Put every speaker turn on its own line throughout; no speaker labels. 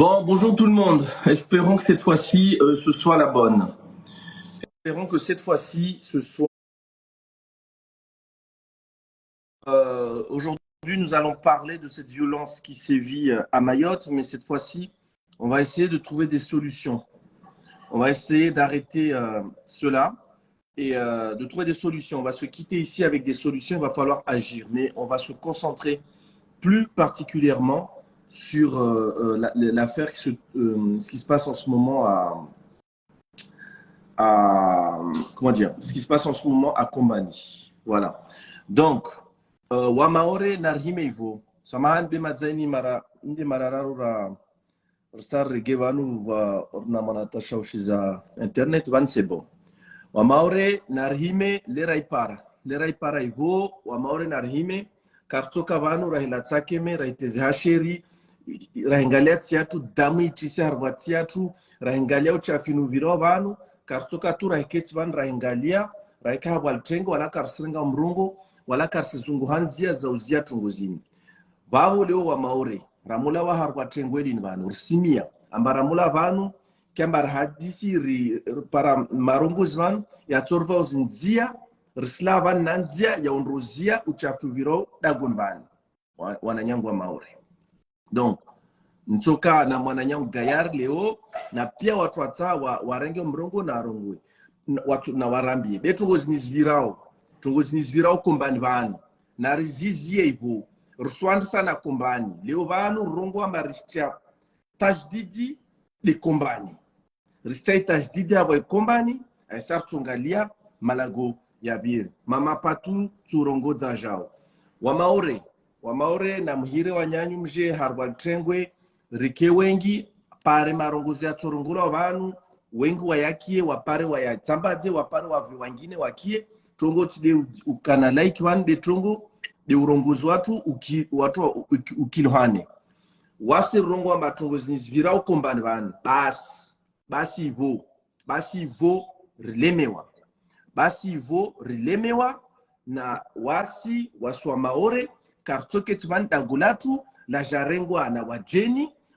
Bon, bonjour tout le monde. Espérons que cette fois-ci, ce soit la bonne. Espérons que cette fois-ci, ce soit... Aujourd'hui, nous allons parler de cette violence qui sévit à Mayotte, mais cette fois-ci, on va essayer de trouver des solutions. On va essayer d'arrêter cela et de trouver des solutions. On va se quitter ici avec des solutions, il va falloir agir, mais on va se concentrer plus particulièrement sur l'affaire, ce qui se passe en ce moment comment dire, ce qui se passe en ce moment à Kombani. Voilà. Donc, Wamaore Narhimeivo, Samahan Bemazani Mara, Inde Mararara, Star Regevanu, Ornamanata Shaushiza, Internet, Van c'est bon. Wamaore Narhime, Leraipara Ivo, Wamaore Narhime, Kartoka Vanu, Rahilatsakeme, Raitezhasheri, Rahingalia Tiatu, Dami Tisi Harvatiatu, Rahingalia Chafinu Virovanu, Kartoka tu rahiketi van rahingalia raika waltengo wala karsinga mrungo wala karsizunguhanzia zauzia tunguzini babo leo wa maore ramula wa harwa tengweli vanu rusimia amba ramula vanu kamba hadisi para marungus van ya torva uzinzia rislavan nanzia ya onrozia uchafuviro dagun van wananyangwa maore. Donc Ntoka na mwananyangu gayar leo na pia watu wata warenge mrongo na arongwe watu na warambi betungo zinizvirao kombani vanu na rizizie ipo ruswanda sana kombani leo vanu rongo wa marisha tajdidi de kombani ristai tajdidi abo kombani aisar tungalia malago ya bir mama patu turongo za jao wamaore na mhire wanyanyu mje harwal trengwe rike wengi pare marongozi ya turungula vanu wengi wayakie wapare wayatsambaze wapare wangine wakie tongo tide ukana like one de tongo de urongozi watu ukilohane wasi rongo wa matongozi nizvira ukombani vanu basi vo rilemewa na wasi waswa maore kartoke tvan dagulatu la jarengwa na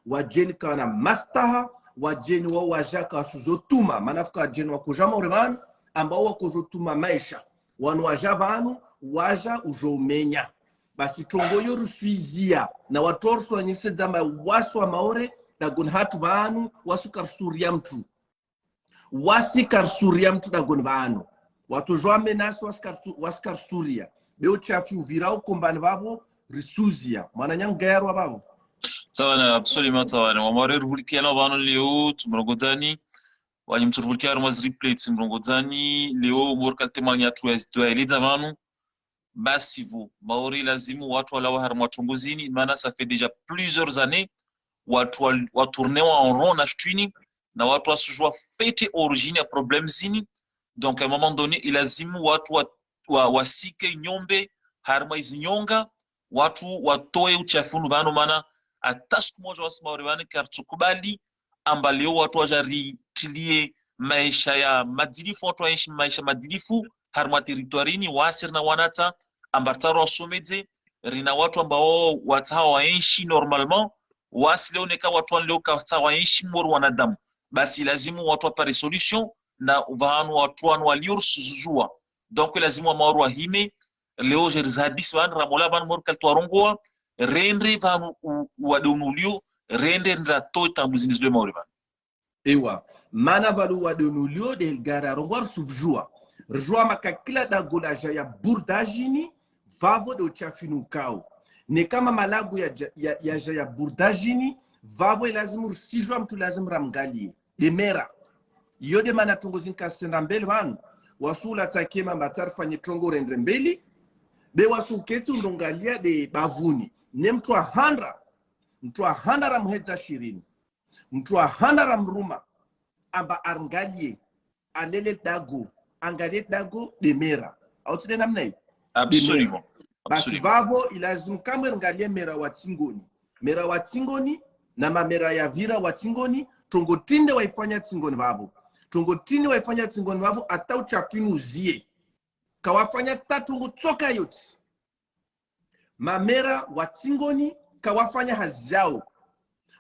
wajeni kana mastaha wajeni wa wajaka suzotuma manafuka wajeni wa kujama urevan ambao wakuzotuma maisha wanu wajavanu waja ujomenya basi tongo yoru suizia na watorso wanise zama wasu wa maore na gunhatu vanu wasu karsuria mtu na gunvanu watu joa menasu waskar suria beo chafi uvirao kombani vavo risuzia mwananyangu gayarwa vavo.
Sawa, absolument sawa. Wamare ruvulikia na vano leo tumrongodzani wanyum turvulikia rumaz replay tumrongodzani leo morka tema nyatu ya eleza vanu basi vous maori lazimu watu wala har matunguzini maana ça fait déjà plusieurs années watu tourner en rond na streaming na watu wasujua fete origine ya problem zini. Donc à un moment donné ilazimu watu wasike nyombe harma izinyonga watu watoe uchafunu vanu maana hata siku moja wasimaori vane kartukubali amba leo watu wajaritilie maisha ya madilifu watu waishi maisha madilifu harma territorini wasir na wanata ambartaro wasomedze rina watu ambao watawa waishi normalement wasi leo neka watu leo kata waishi mor wanadamu basi lazimu watu wapare solution na vanu watu waliursuzujua. Donc lazimu maori wahime leo jerzadis van ramola van mor kaltwarongoa rendre vanu wadonulio rendre ndato tambuziniz de maori van
ewa mana valu wadonulio de gara rongwar subjua rjua makakila da golaja ya burdajini vavo de uchafinu kao ne kama malagu ya burdajini vavo ilazimu sijua mtu lazim ramgali de mera yode mana tungozin kasenda mbele vanu wasula takema matarfa nyitongo rendre mbeli be wasuketi undongalia de bavuni ne mtu handara mhedza shirini mtu handara mruma amba angalie alele dago angalie dago de mera au tide namna hiyo
absolument
basi bavo ilazimu kama angalie mera wa tingoni na mamera ya vira wa tingoni tongotinde waifanya tingoni bavo ata uchapinu uzie kawafanya tatungu toka yote mamera wa tingoni kawafanya hazao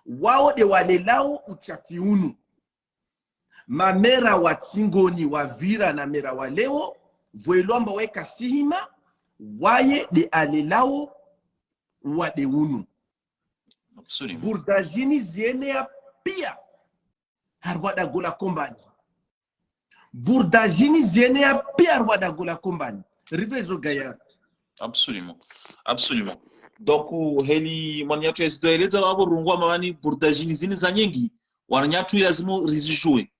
wao de wale lao uchati unu mamera wa tingoni wa vira na mera wa leo voelomba weka sihima waye de ale lao wa de unu burdajini ziene ya pia harwada gola kombani burdajini ziene ya pia harwada gola kombani rivezo gaya.
Absolument, absolument. Donc heli manyatu ya sido eleza wabo rungwa mawani burdajini zini za nyingi wananyatu ilazimu rizijue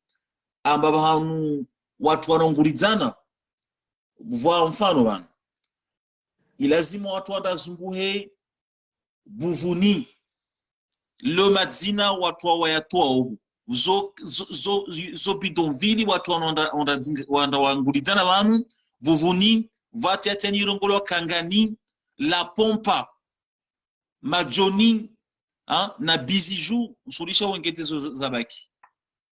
amba bahanu watu wanaungurizana mvua mfano bana ilazimu watu wadazunguhe buvuni le madzina watu wayatoa ovu zo bidonvili watu wanda wangurizana banu vuvuni vati ateni rongolo kangani la pompa majoni na biziju usulisha wengetezo zabaki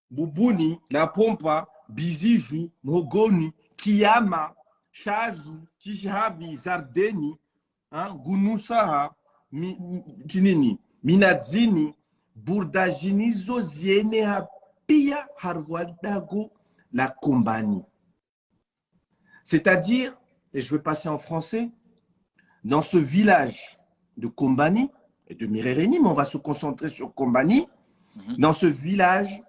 bubuni la pompa biziju mogoni kiyama shaju tishabi zardeni gunusaha tinini minadzini burdajinizo ziene pia harwadago la kombani. C'est-à-dire, et je vais passer en français, dans ce village de Kombani et de Mirereni, mais on va se concentrer sur Kombani. Dans ce village,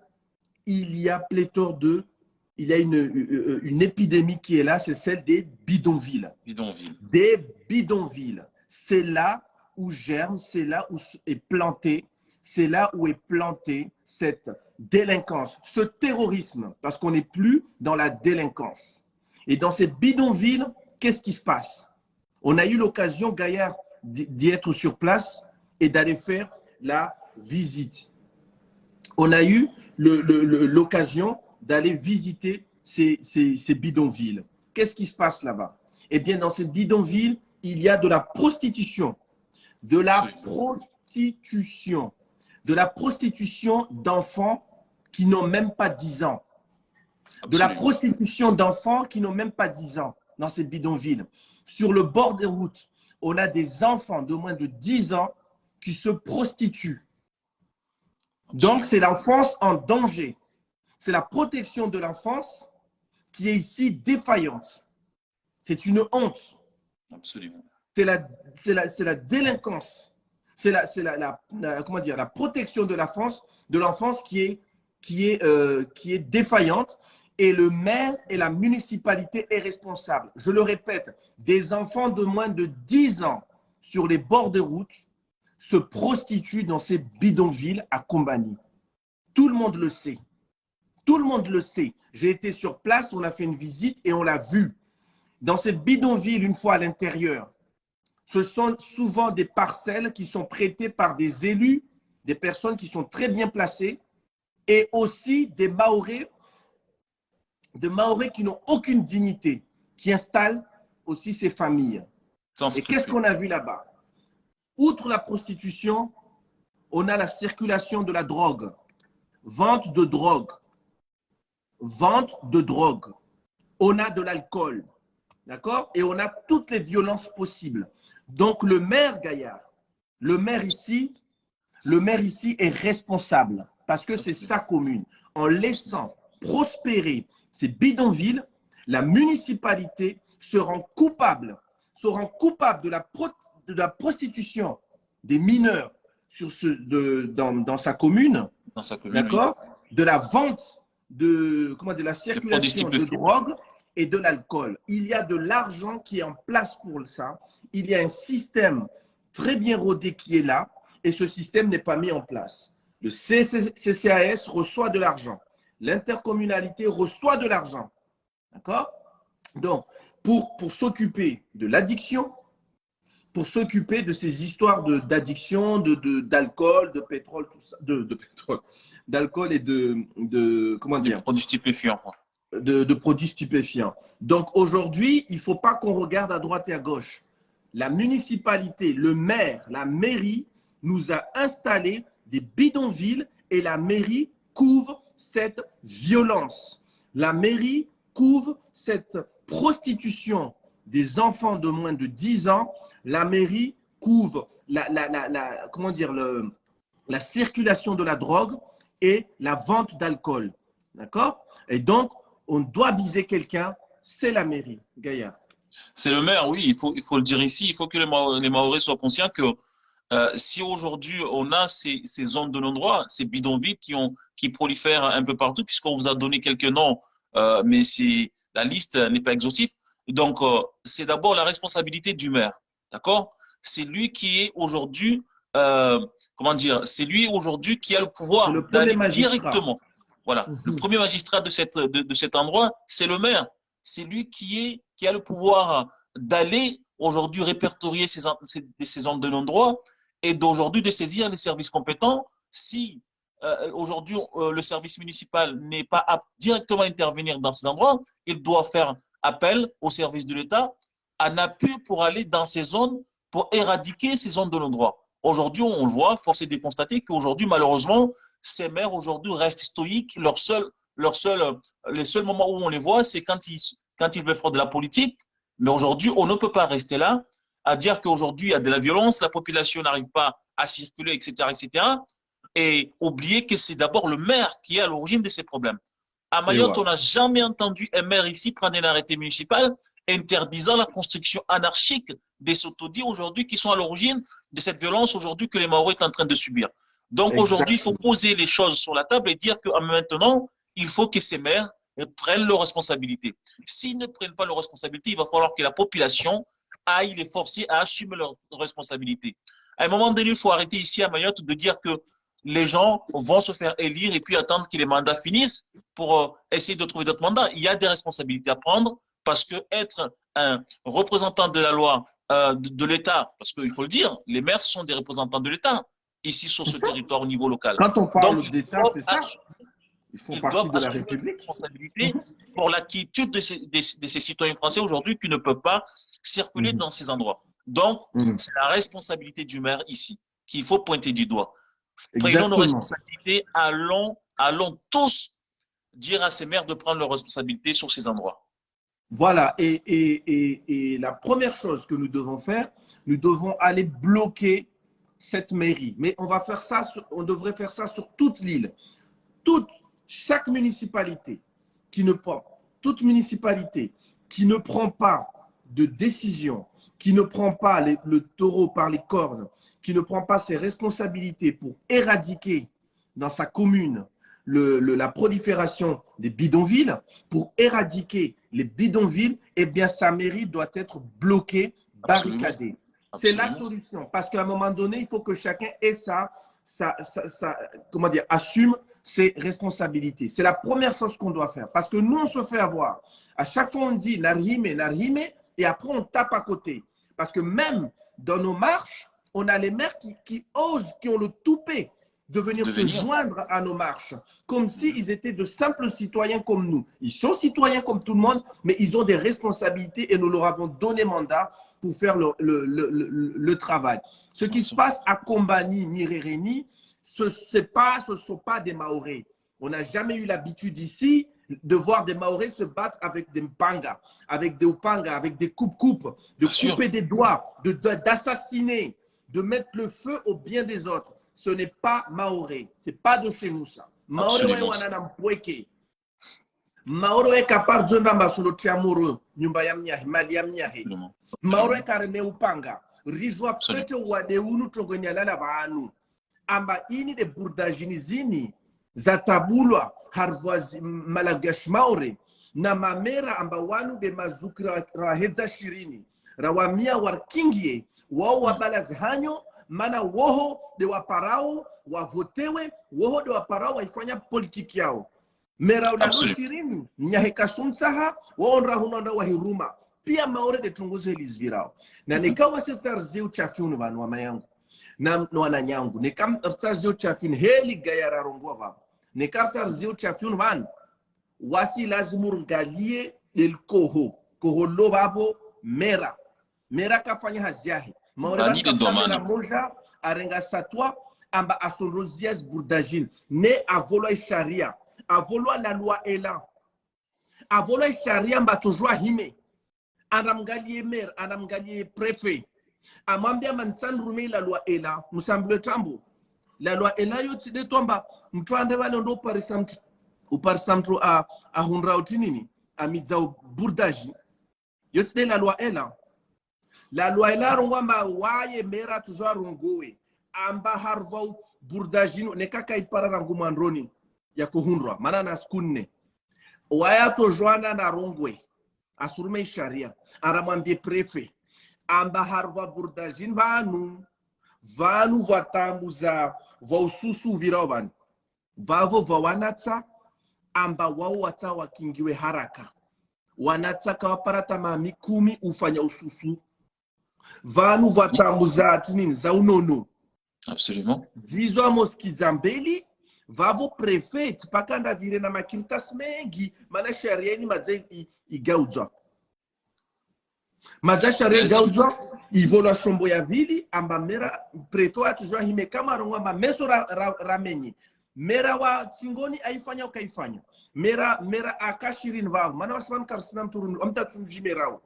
il y a pléthore de, il y a une épidémie qui est là, c'est celle des bidonvilles. Des bidonvilles. C'est là où germe, c'est là où est planté, c'est là où est plantée cette délinquance, ce terrorisme, parce qu'on n'est plus dans la délinquance. Et dans ces bidonvilles, qu'est-ce qui se passe? On a eu l'occasion, Gaillard, d'y être sur place et d'aller faire la visite. On a eu l'occasion d'aller visiter ces bidonvilles. Qu'est-ce qui se passe là-bas? Eh bien, dans ces bidonvilles, il y a de la prostitution. De la prostitution d'enfants qui n'ont même pas 10 ans. De la prostitution d'enfants qui n'ont même pas 10 ans dans ces bidonvilles. Sur le bord des routes, on a des enfants de moins de 10 ans qui se prostituent. Donc, c'est l'enfance en danger. C'est la protection de l'enfance qui est ici défaillante. C'est une honte.
Absolument.
C'est la délinquance. C'est la protection de l'enfance qui est défaillante. Et le maire et la municipalité est responsable. Je le répète, des enfants de moins de 10 ans sur les bords de route se prostituent dans ces bidonvilles à Kombani. Tout le monde le sait. Tout le monde le sait. J'ai été sur place, on a fait une visite et on l'a vu. Dans ces bidonvilles, une fois à l'intérieur, ce sont souvent des parcelles qui sont prêtées par des élus, des personnes qui sont très bien placées et aussi des Mahorais qui n'ont aucune dignité, qui installent aussi ces familles. Et qu'est-ce qu'on a vu là-bas? Outre la prostitution, on a la circulation de la drogue, vente de drogue. On a de l'alcool, d'accord? Et on a toutes les violences possibles. Donc le maire Gaillard, le maire ici est responsable parce que c'est sa commune. En laissant prospérer ces bidonvilles, la municipalité se rend coupable de la prostitution des mineurs dans sa commune, d'accord, oui. De la vente, de la circulation de drogue et de l'alcool. Il y a de l'argent qui est en place pour ça. Il y a un système très bien rodé qui est là et ce système n'est pas mis en place. Le CCAS reçoit de l'argent. L'intercommunalité reçoit de l'argent. D'accord? Donc, pour s'occuper de l'addiction, pour s'occuper de ces histoires d'addiction, d'alcool, de pétrole, tout ça, d'alcool et comment dire?
De produits stupéfiants.
De produits stupéfiants. Donc, aujourd'hui, il ne faut pas qu'on regarde à droite et à gauche. La municipalité, le maire, la mairie nous a installé des bidonvilles et la mairie couvre cette violence. La mairie couvre cette prostitution des enfants de moins de 10 ans. La mairie couvre la circulation de la drogue et la vente d'alcool. D'accord? Et donc, on doit viser quelqu'un, c'est la mairie, Gaillard.
C'est le maire, oui, il faut le dire ici. Il faut que les Mahorais soient conscients que si aujourd'hui on a ces zones de non-droit, ces bidonvilles qui prolifèrent un peu partout, puisqu'on vous a donné quelques noms, mais la liste n'est pas exhaustive. Donc, c'est d'abord la responsabilité du maire, d'accord? C'est lui qui est aujourd'hui, comment dire, c'est lui aujourd'hui qui a le pouvoir d'aller directement. Voilà, le premier magistrat de cet endroit, c'est le maire. C'est lui qui a le pouvoir d'aller aujourd'hui répertorier ces zones de non-droit et d'aujourd'hui de saisir les services compétents. Si aujourd'hui le service municipal n'est pas apte directement à intervenir dans ces endroits, il doit faire appel au service de l'État en appui pour aller dans ces zones pour éradiquer ces zones de non-droit. Aujourd'hui, on le voit, force est de constater qu'aujourd'hui, malheureusement, ces maires aujourd'hui restent stoïques. Les seuls moments où on les voit, c'est quand ils veulent faire de la politique. Mais aujourd'hui, on ne peut pas rester là à dire qu'aujourd'hui, il y a de la violence, la population n'arrive pas à circuler, etc., etc. Et oublier que c'est d'abord le maire qui est à l'origine de ces problèmes. À Mayotte, on n'a jamais entendu un maire ici prendre un arrêté municipal interdisant la construction anarchique des sotodis aujourd'hui qui sont à l'origine de cette violence aujourd'hui que les Mahorais sont en train de subir. Donc aujourd'hui, il faut poser les choses sur la table et dire que maintenant, il faut que ces maires prennent leurs responsabilités. S'ils ne prennent pas leurs responsabilités, il va falloir que la population aille les forcer à assumer leurs responsabilités. À un moment donné, il faut arrêter ici à Mayotte de dire que les gens vont se faire élire et puis attendre que les mandats finissent pour essayer de trouver d'autres mandats. Il y a des responsabilités à prendre parce que être un représentant de la loi de l'État, parce qu'il faut le dire, les maires sont des représentants de l'État ici sur ce territoire au niveau local.
Quand on parle d'État, c'est ça.
Ils doivent assumer des responsabilités pour la quiétude de ces citoyens français aujourd'hui qui ne peuvent pas circuler dans ces endroits. Donc, c'est la responsabilité du maire ici qu'il faut pointer du doigt. Prenons nos responsabilités, allons tous dire à ces maires de prendre leurs responsabilités sur ces endroits.
Voilà, et la première chose que nous devons faire, nous devons aller bloquer cette mairie. Mais on va faire ça, on devrait faire ça sur toute l'île. Chaque municipalité qui ne prend pas de décision, qui ne prend pas le taureau par les cornes, qui ne prend pas ses responsabilités pour éradiquer dans sa commune la prolifération des bidonvilles, pour éradiquer les bidonvilles, eh bien sa mairie doit être bloquée, barricadée. C'est la solution, parce qu'à un moment donné, il faut que chacun ait assume ses responsabilités. C'est la première chose qu'on doit faire, parce que nous, on se fait avoir. À chaque fois, on dit Narhime, et après, on tape à côté. Parce que même dans nos marches, on a les maires qui osent, qui ont le toupet de venir se joindre à nos marches, comme s'ils étaient de simples citoyens comme nous. Ils sont citoyens comme tout le monde, mais ils ont des responsabilités et nous leur avons donné mandat pour faire le travail. Ce qui se passe à Kombani, Mirereni, ce ne sont pas des Mahorais. On n'a jamais eu l'habitude ici de voir des Mahorais se battre avec des mpangas, avec des opangas, avec des coupes-coupes, de couper des doigts, d'assassiner, de mettre le feu au bien des autres. Ce n'est pas Mahorais. Ce n'est pas de chez nous ça. Mahorais est wanana mpweke. Mahorais est capable de namba sur le tiamoro, nyumba ya mnyahi, mali ya mnyahi. Mahorais kareme upanga. Rizwa fete wade unu togonyalala baanu. Amba ini de burdajini zini za tabulwa harvazi malagash maore na mamera amba wanu de mazukra rahedza shirini rawamia warkingie wao wabalaz hanyo mana woho de waparao wavotewe woho de waparao waifanya politiki yao mera unalo shirini nyaheka sumsaha waonra hunonda wahiruma pia maore de tunguzo elizvirao na nikawa setarziu chafunu vanu wa mayangu na wananyangu ne kam artazio chafin heli gayara rongwa baba ne kasar zio chafin van wasi lazimur ngalie el koho lo babo mera kafanya haziahi maora na moja arenga satwa amba asonrozias burdajin ne avolwa sharia avolwa la loi elan avolwa sharia mba tojwa hime anamgalie mer anamgalie préfet amambia mansan rume la loi ela musamble tambo la loi est là yote de tomba mtu ande wale ndo uparisa mtu a hunra utinini amidza burdaji yote de la loi est là. La loi est là rongwamba waye mera tuzwa rongowe amba harva burdajino ne kaka ipara rangu mandroni ya kuhunra mana na skunne waya to joana na rongwe asurume sharia aramwambie prefe amba harva burdajin vanu vatambuza vaususu viravan vavo vawanatsa amba wao wata wakingiwe haraka wanataka waparata mami 10 ufanya ususu vanu vatambuza atinini za unono.
Absolument.
Zizo moskiza mbeli vavo prefet pakanda vire na makiritas mengi mana sharia ni madze igaudzwa madza sharia igaudzwa ivolwa shombo ya vili amba mera preto atujwa hime kama rongwa meso ramenyi mera wa tsingoni aifanya ukaifanya mera akashirin vavu mana wasman karsina mturundu amtatsunji merao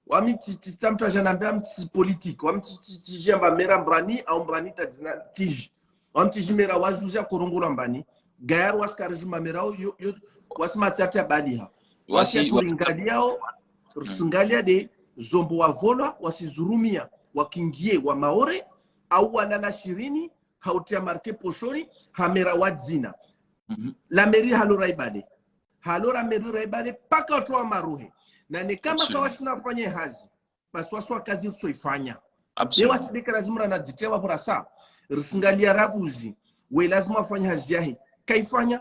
wami tistamta janambia mti politique wami tijamba mera mbrani au mbrani tadzina tiji wami tijimera wazuzia korongola mbani gayar waskarjuma merao yo wasmatsata baliha wasi turingaliao rusungalia de zombo wa volwa wasizurumia wakingie wa maore au wanana 20 hautia marke poshori hamera wadzina la meri halora ibade halora meri raibade paka watu wa maruhe na ni kama kawashina fanye hazi basi waswa kazi soifanya yewa sidika lazima na jitewa burasa rusungalia rabuzi we lazima afanye hazi yahi kaifanya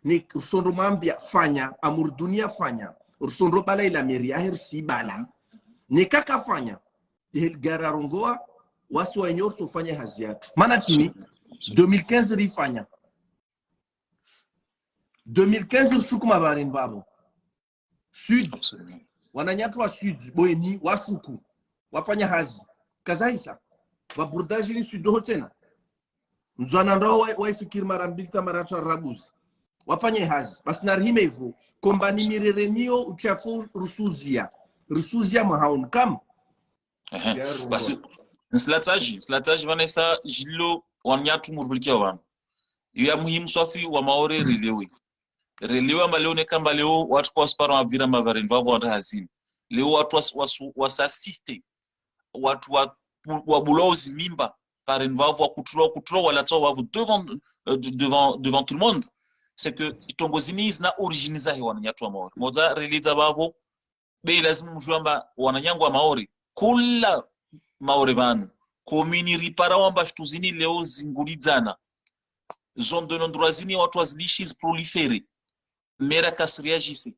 ni usondo mambia fanya amur dunia fanya usondo bala ila meri ahir si bala ni kaka fanya gara rongoa wasi wa enyor tufanye hazi yatu mana chini 2015 rifanya 2015 shukuma barin babo Sud, wananyatu wa Sud, boeni, washuku, wafanya hazi. Kazaisa, waburdaji ni Sud doho tena. Mzwana ndao waifikiri marambilita marata rabuzi. Wafanya hazi. Basi narihime hivyo, kombani mirerenio uchafu rusuzia mahaun kam.
Basi, nsilataji vanessa jilo wanyatu murvulkia wanu. Yuya muhimu swafi wa maore rilewi. Relewa maleo ne kamba leo watu kwa sparo mavira mavarin vavo wata hazini. Leo watu wasasiste. Watu wabulozi mimba parin vavo wa kutulo wala toa vavo devant tout le monde. C'est que tongozini na originiza hi wananyatu wa maori. Moza releza vavo bei lazima mjuamba wananyangu wa maori. Kula maori vanu. Komini ripara wamba shtuzini leo zingulizana. Zone de non-droitini watu wazilishi prolifere. Mera kasriagisi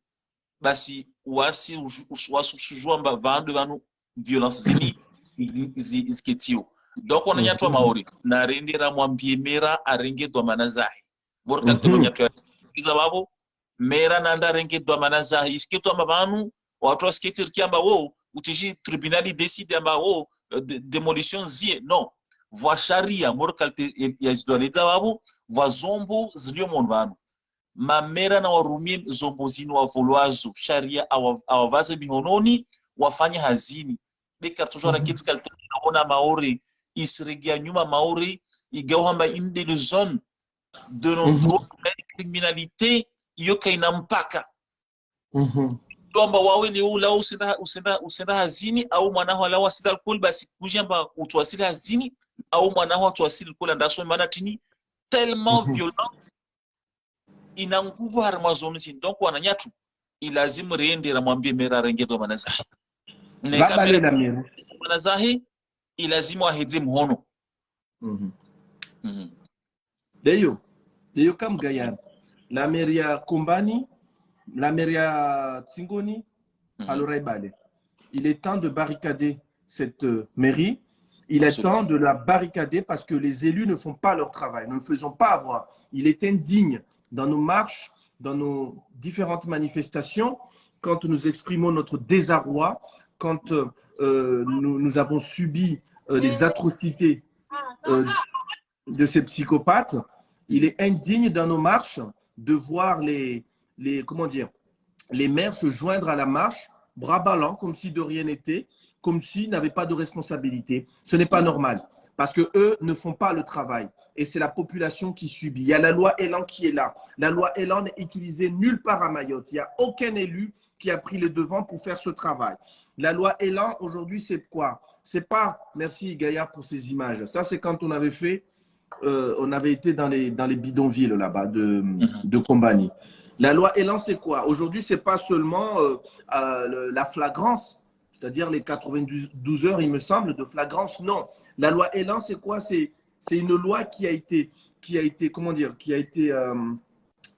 basi wasi wasujua vandu vanu violence zini iziketio donc on a toi maori na rendera mwambie mera arenge do manazahi borka temonya to iza babo mera nanda renge do manazahi isketo mabanu watu wasketir kiamba wo utiji tribunali décide amba wo démolition zie non voa sharia morka ya zidoleza babo voa zombo zilio monvanu mamera na warumie zombozini wa volwazo sharia awavaze bihononi wafanye hazini beka tujora kits kalto ona maori isregia nyuma maori igawamba inde de zone de non criminalité yoka ina mpaka kwamba wawe ni ula usenda hazini au mwanaho ala wasida alcool basi kujamba utwasili hazini au mwanaho utwasili alcool ndaso maana tini tellement violent ina nguvu harmazomisi donc wananyatu ilazimu reendera mwambie mera rengedo manazahi manazahi ilazimu ahedze mhono
deyo kam gayan la meria kombani la meria tsingoni aloraibale il est temps de barricader cette mairie. Il est temps de la barricader parce que les élus ne font pas leur travail, ne le faisons pas avoir. Il est indigne dans nos marches, dans nos différentes manifestations, quand nous exprimons notre désarroi, quand nous avons subi les atrocités de ces psychopathes, il est indigne dans nos marches de voir les maires se joindre à la marche, bras ballants, comme si de rien n'était, comme s'ils n'avaient pas de responsabilité. Ce n'est pas normal. parce qu'eux ne font pas le travail. Et c'est la population qui subit. Il y a la loi Elan qui est là. La loi Elan n'est utilisée nulle part à Mayotte. Il n'y a aucun élu qui a pris le devant pour faire ce travail. La loi Elan, aujourd'hui, c'est quoi? C'est pas, merci Gaïa pour ces images. Ça, c'est quand on avait fait, on avait été dans les bidonvilles là-bas de Kombani. La loi Elan, c'est quoi? Aujourd'hui, ce n'est pas seulement la flagrance, c'est-à-dire les 92 heures, il me semble, de flagrance. Non. La loi Elan, c'est quoi? C'est une loi qui a été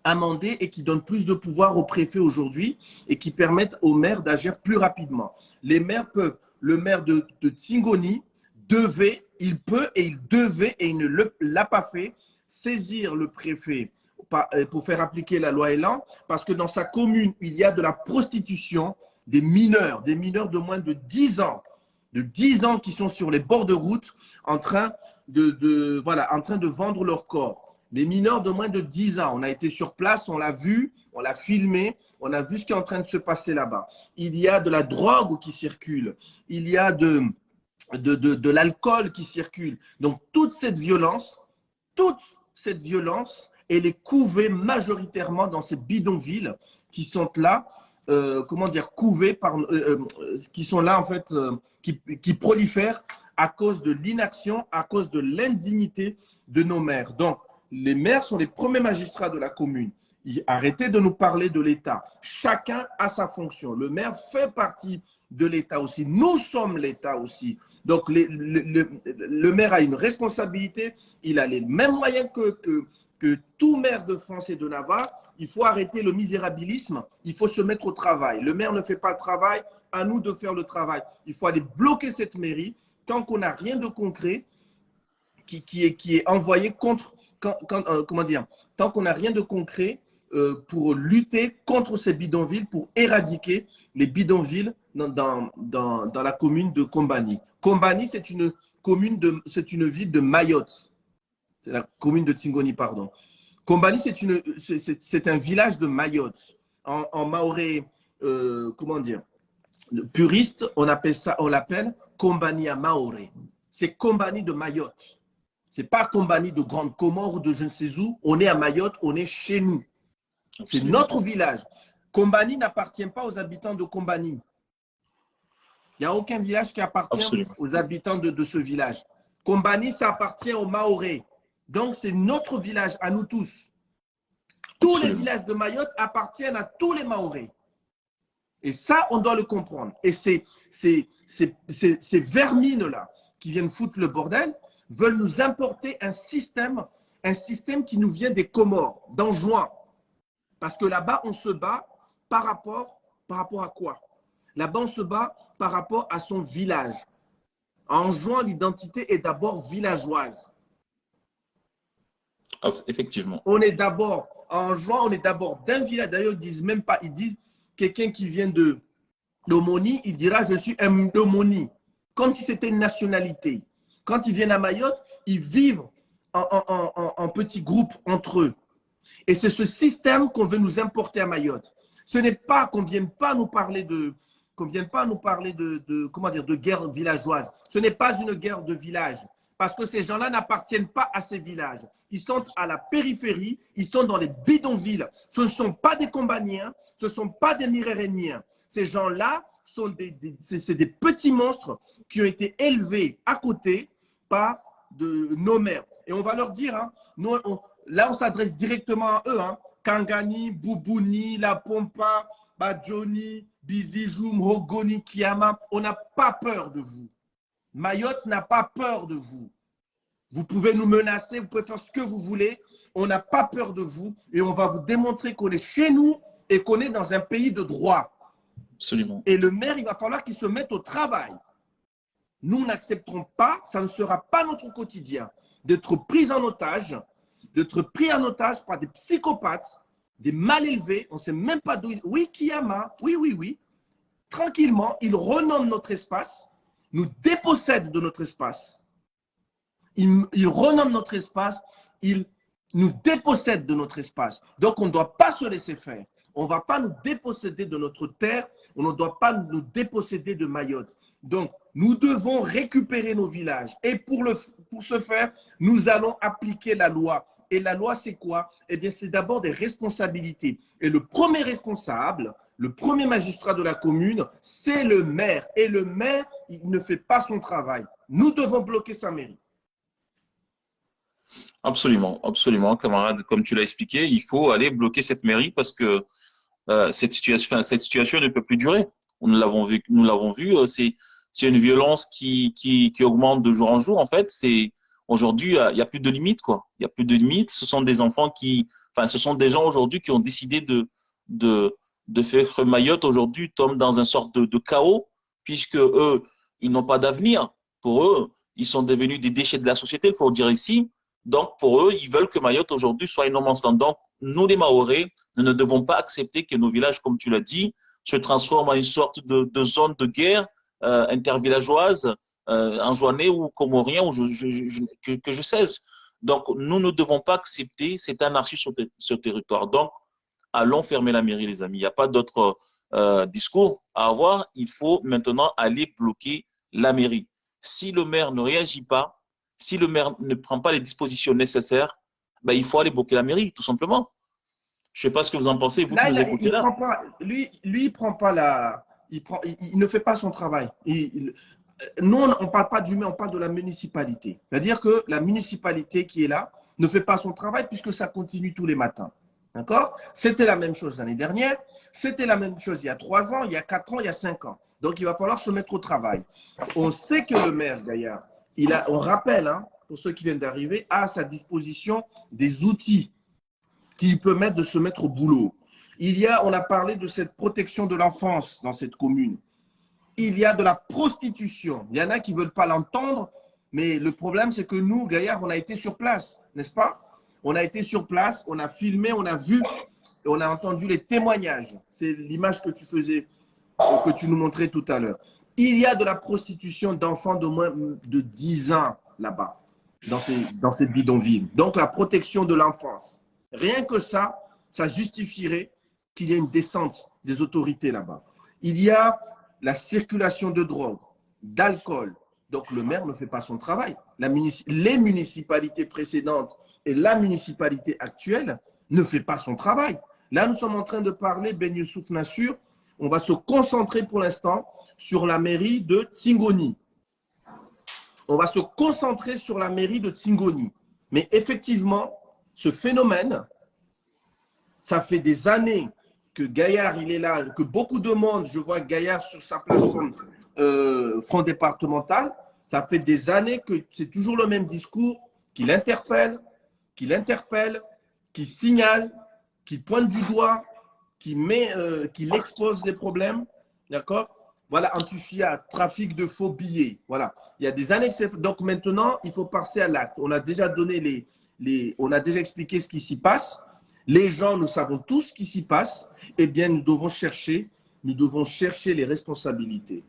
amendée et qui donne plus de pouvoir aux préfets aujourd'hui et qui permettent aux maires d'agir plus rapidement. Les maires peuvent, le maire de Tingoni devait, il peut et il devait, et il ne l'a pas fait, saisir le préfet pour faire appliquer la loi Elan, parce que dans sa commune, il y a de la prostitution des mineurs de moins de 10 ans, qui sont sur les bords de route en train de vendre leur corps. Les mineurs de moins de 10 ans, on a été sur place, on l'a vu, on l'a filmé, on a vu ce qui est en train de se passer là-bas. Il y a de la drogue qui circule, il y a de l'alcool qui circule. Donc, toute cette violence, elle est couvée majoritairement dans ces bidonvilles qui sont là, couvées par, qui sont là en fait, qui prolifèrent à cause de l'inaction, à cause de l'indignité de nos maires. Donc, les maires sont les premiers magistrats de la commune. Arrêtez de nous parler de l'État. Chacun a sa fonction. Le maire fait partie de l'État aussi. Nous sommes l'État aussi. Donc, le maire a une responsabilité. Il a les mêmes moyens que tout maire de France et de Navarre. Il faut arrêter le misérabilisme. Il faut se mettre au travail. Le maire ne fait pas le travail. À nous de faire le travail. Il faut aller bloquer cette mairie tant qu'on n'a rien de concret qui est envoyé contre… tant qu'on n'a rien de concret pour lutter contre ces bidonvilles, pour éradiquer les bidonvilles dans la commune de Kombani. Kombani, c'est une ville de Mayotte. C'est la commune de Tingoni, pardon. Kombani, c'est un village de Mayotte. En maoré, puriste, on l'appelle Kombani à Maoré. C'est Kombani de Mayotte. Ce n'est pas Kombani de Grande Comore ou de je ne sais où. On est à Mayotte, on est chez nous. C'est notre village. Kombani n'appartient pas aux habitants de Kombani. Il n'y a aucun village qui appartient aux habitants de ce village. Kombani, ça appartient aux Maoré. Donc, c'est notre village à nous tous. Tous les villages de Mayotte appartiennent à tous les Maoré. Et ça, on doit le comprendre. Et ces vermines-là qui viennent foutre le bordel veulent nous importer un système qui nous vient des Comores, d'Anjouan. Parce que là-bas, on se bat par rapport à quoi? Là-bas, on se bat par rapport à son village. En Anjouan, l'identité est d'abord villageoise.
Effectivement.
On est d'abord, en Anjouan, on est d'abord d'un village. D'ailleurs, ils disent même pas, ils disent quelqu'un qui vient de l'Omoni, il dira je suis un Omoni, comme si c'était une nationalité. Quand ils viennent à Mayotte, ils vivent en petits groupes entre eux. Et c'est ce système qu'on veut nous importer à Mayotte. Ce n'est pas qu'on ne vienne pas nous parler de guerre villageoise. Ce n'est pas une guerre de village. Parce que ces gens-là n'appartiennent pas à ces villages. Ils sont à la périphérie, ils sont dans les bidonvilles. Ce ne sont pas des Kombaniens, ce ne sont pas des Miréréniens. Ces gens-là sont des petits monstres qui ont été élevés à côté par nos mères. Et on va leur dire, hein, là on s'adresse directement à eux, hein, Kangani, Boubouni, La Pompa, Badjoni, Bizijou, Mhogoni, Kiama, on n'a pas peur de vous. Mayotte n'a pas peur de vous. Vous pouvez nous menacer, vous pouvez faire ce que vous voulez, on n'a pas peur de vous et on va vous démontrer qu'on est chez nous et qu'on est dans un pays de droit.
Absolument.
Et le maire, il va falloir qu'il se mette au travail. Nous n'accepterons pas, ça ne sera pas notre quotidien, d'être pris en otage par des psychopathes, des mal élevés, on ne sait même pas d'où ils… Oui, Kiyama, oui. Tranquillement, ils renomment notre espace, nous dépossèdent de notre espace. Ils renomment notre espace, ils nous dépossèdent de notre espace. Donc, on ne doit pas se laisser faire. On ne va pas nous déposséder de notre terre, on ne doit pas nous déposséder de Mayotte. Donc, nous devons récupérer nos villages. Et pour ce faire, nous allons appliquer la loi. Et la loi, c'est quoi? Eh bien, c'est d'abord des responsabilités. Et le premier responsable, le premier magistrat de la commune, c'est le maire. Et le maire, il ne fait pas son travail. Nous devons bloquer sa mairie.
Absolument, absolument, camarade. Comme tu l'as expliqué, il faut aller bloquer cette mairie parce que cette situation ne peut plus durer. Nous l'avons vu. C'est une violence qui augmente de jour en jour. En fait, c'est aujourd'hui, il y a plus de limites, quoi. Il y a plus de limites. Ce sont des enfants ce sont des gens aujourd'hui qui ont décidé de, de faire que Mayotte aujourd'hui tombe dans une sorte de chaos, puisque eux, ils n'ont pas d'avenir. Pour eux, ils sont devenus des déchets de la société, il faut le dire ici. Donc, pour eux, ils veulent que Mayotte aujourd'hui soit une no-man's-land. Donc, nous, les Mahorais, nous ne devons pas accepter que nos villages, comme tu l'as dit, se transforment en une sorte de zone de guerre intervillageoise, enjoinnée ou comorien, ou que je cesse. Donc, nous ne devons pas accepter cette anarchie sur ce territoire. Donc, allons fermer la mairie, les amis. Il n'y a pas d'autre discours à avoir. Il faut maintenant aller bloquer la mairie. Si le maire ne réagit pas, si le maire ne prend pas les dispositions nécessaires, ben, il faut aller bloquer la mairie, tout simplement. Je ne sais pas ce que vous en pensez, vous qui
Là,
nous écoutez là.
prend pas, il prend pas la, il ne fait pas son travail. Nous, on ne parle pas du maire, on parle de la municipalité. C'est-à-dire que la municipalité qui est là ne fait pas son travail puisque ça continue tous les matins. D'accord? C'était la même chose l'année dernière, c'était la même chose il y a 3 ans, il y a 4 ans, il y a 5 ans. Donc, il va falloir se mettre au travail. On sait que le maire, Gaillard, on rappelle, hein, pour ceux qui viennent d'arriver, a à sa disposition des outils qu'il peut mettre de se mettre au boulot. On a parlé de cette protection de l'enfance dans cette commune. Il y a de la prostitution. Il y en a qui ne veulent pas l'entendre, mais le problème, c'est que nous, Gaillard, on a été sur place, n'est-ce pas? On a été sur place, on a filmé, on a vu, et on a entendu les témoignages. C'est l'image que tu faisais, que tu nous montrais tout à l'heure. Il y a de la prostitution d'enfants de moins de 10 ans là-bas, dans ces bidonvilles. Donc, la protection de l'enfance. Rien que ça justifierait qu'il y ait une descente des autorités là-bas. Il y a la circulation de drogue, d'alcool. Donc, le maire ne fait pas son travail. Les municipalités précédentes et la municipalité actuelle ne fait pas son travail. Là, nous sommes en train de parler, Ben Youssouf Nassur, on va se concentrer pour l'instant sur la mairie de Tsingoni. On va se concentrer sur la mairie de Tsingoni. Mais effectivement, ce phénomène, ça fait des années que Gaillard, il est là, que beaucoup de monde, je vois Gaillard sur sa plateforme Front départemental, ça fait des années que c'est toujours le même discours, qu'il interpelle, qu'il signale, qu'il pointe du doigt, qu'il expose les problèmes, d'accord? Voilà, Antufia, trafic de faux billets, voilà. Il y a des années que c'est… Donc maintenant, il faut passer à l'acte. On a déjà donné on a déjà expliqué ce qui s'y passe. Les gens, nous savons tous ce qui s'y passe. Eh bien, nous devons chercher les responsabilités.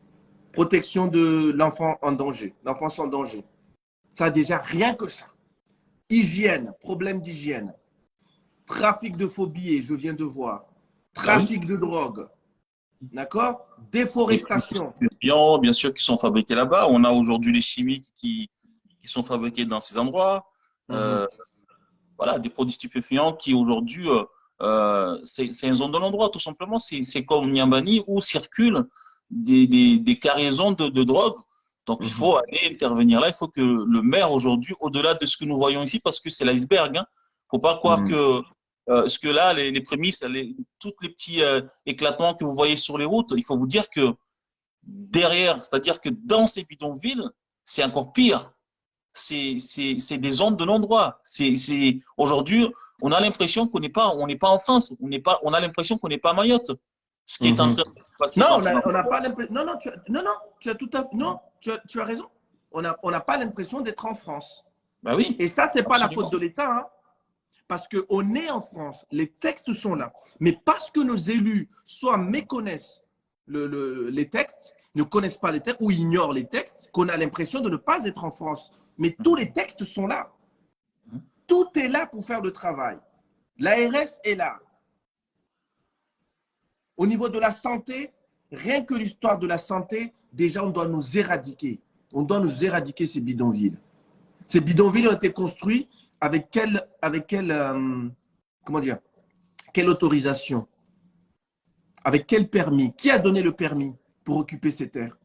Protection de l'enfant en danger, l'enfance en danger. Ça, déjà, rien que ça. Hygiène, problème d'hygiène. Trafic de faux billets, je viens de voir. Trafic de drogue. D'accord? Déforestation.
Bien sûr, qui sont fabriqués là-bas. On a aujourd'hui les chimiques qui sont fabriqués dans ces endroits. Voilà, des produits stupéfiants qui aujourd'hui, c'est une zone de l'endroit, tout simplement. C'est comme Niambani où circulent des cargaisons de drogue. Donc, il faut aller intervenir là. Il faut que le maire aujourd'hui, au-delà de ce que nous voyons ici, parce que c'est l'iceberg, hein, faut pas croire que ce que là, les prémices, tous les petits éclatants que vous voyez sur les routes, il faut vous dire que derrière, c'est-à-dire que dans ces bidonvilles, c'est encore pire. C'est des zones de non-droit. Aujourd'hui, on a l'impression qu'on n'est pas en France. On a l'impression qu'on n'est pas à Mayotte. Ce qui est en train de se passer.
Non, on n'a pas l'impression. Non, tu as tout à fait. Non, tu as raison. On n'a pas l'impression d'être en France.
Bah oui.
Et ça, c'est pas la faute de l'État, hein, parce qu'on est en France. Les textes sont là. Mais parce que nos élus soit méconnaissent les textes, ne connaissent pas les textes ou ignorent les textes, qu'on a l'impression de ne pas être en France. Mais tous les textes sont là. Tout est là pour faire le travail. L'ARS est là. Au niveau de la santé, rien que l'histoire de la santé, déjà, on doit nous éradiquer. On doit nous éradiquer ces bidonvilles. Ces bidonvilles ont été construits avec comment dire, quelle autorisation? Avec quel permis? Qui a donné le permis pour occuper ces terres?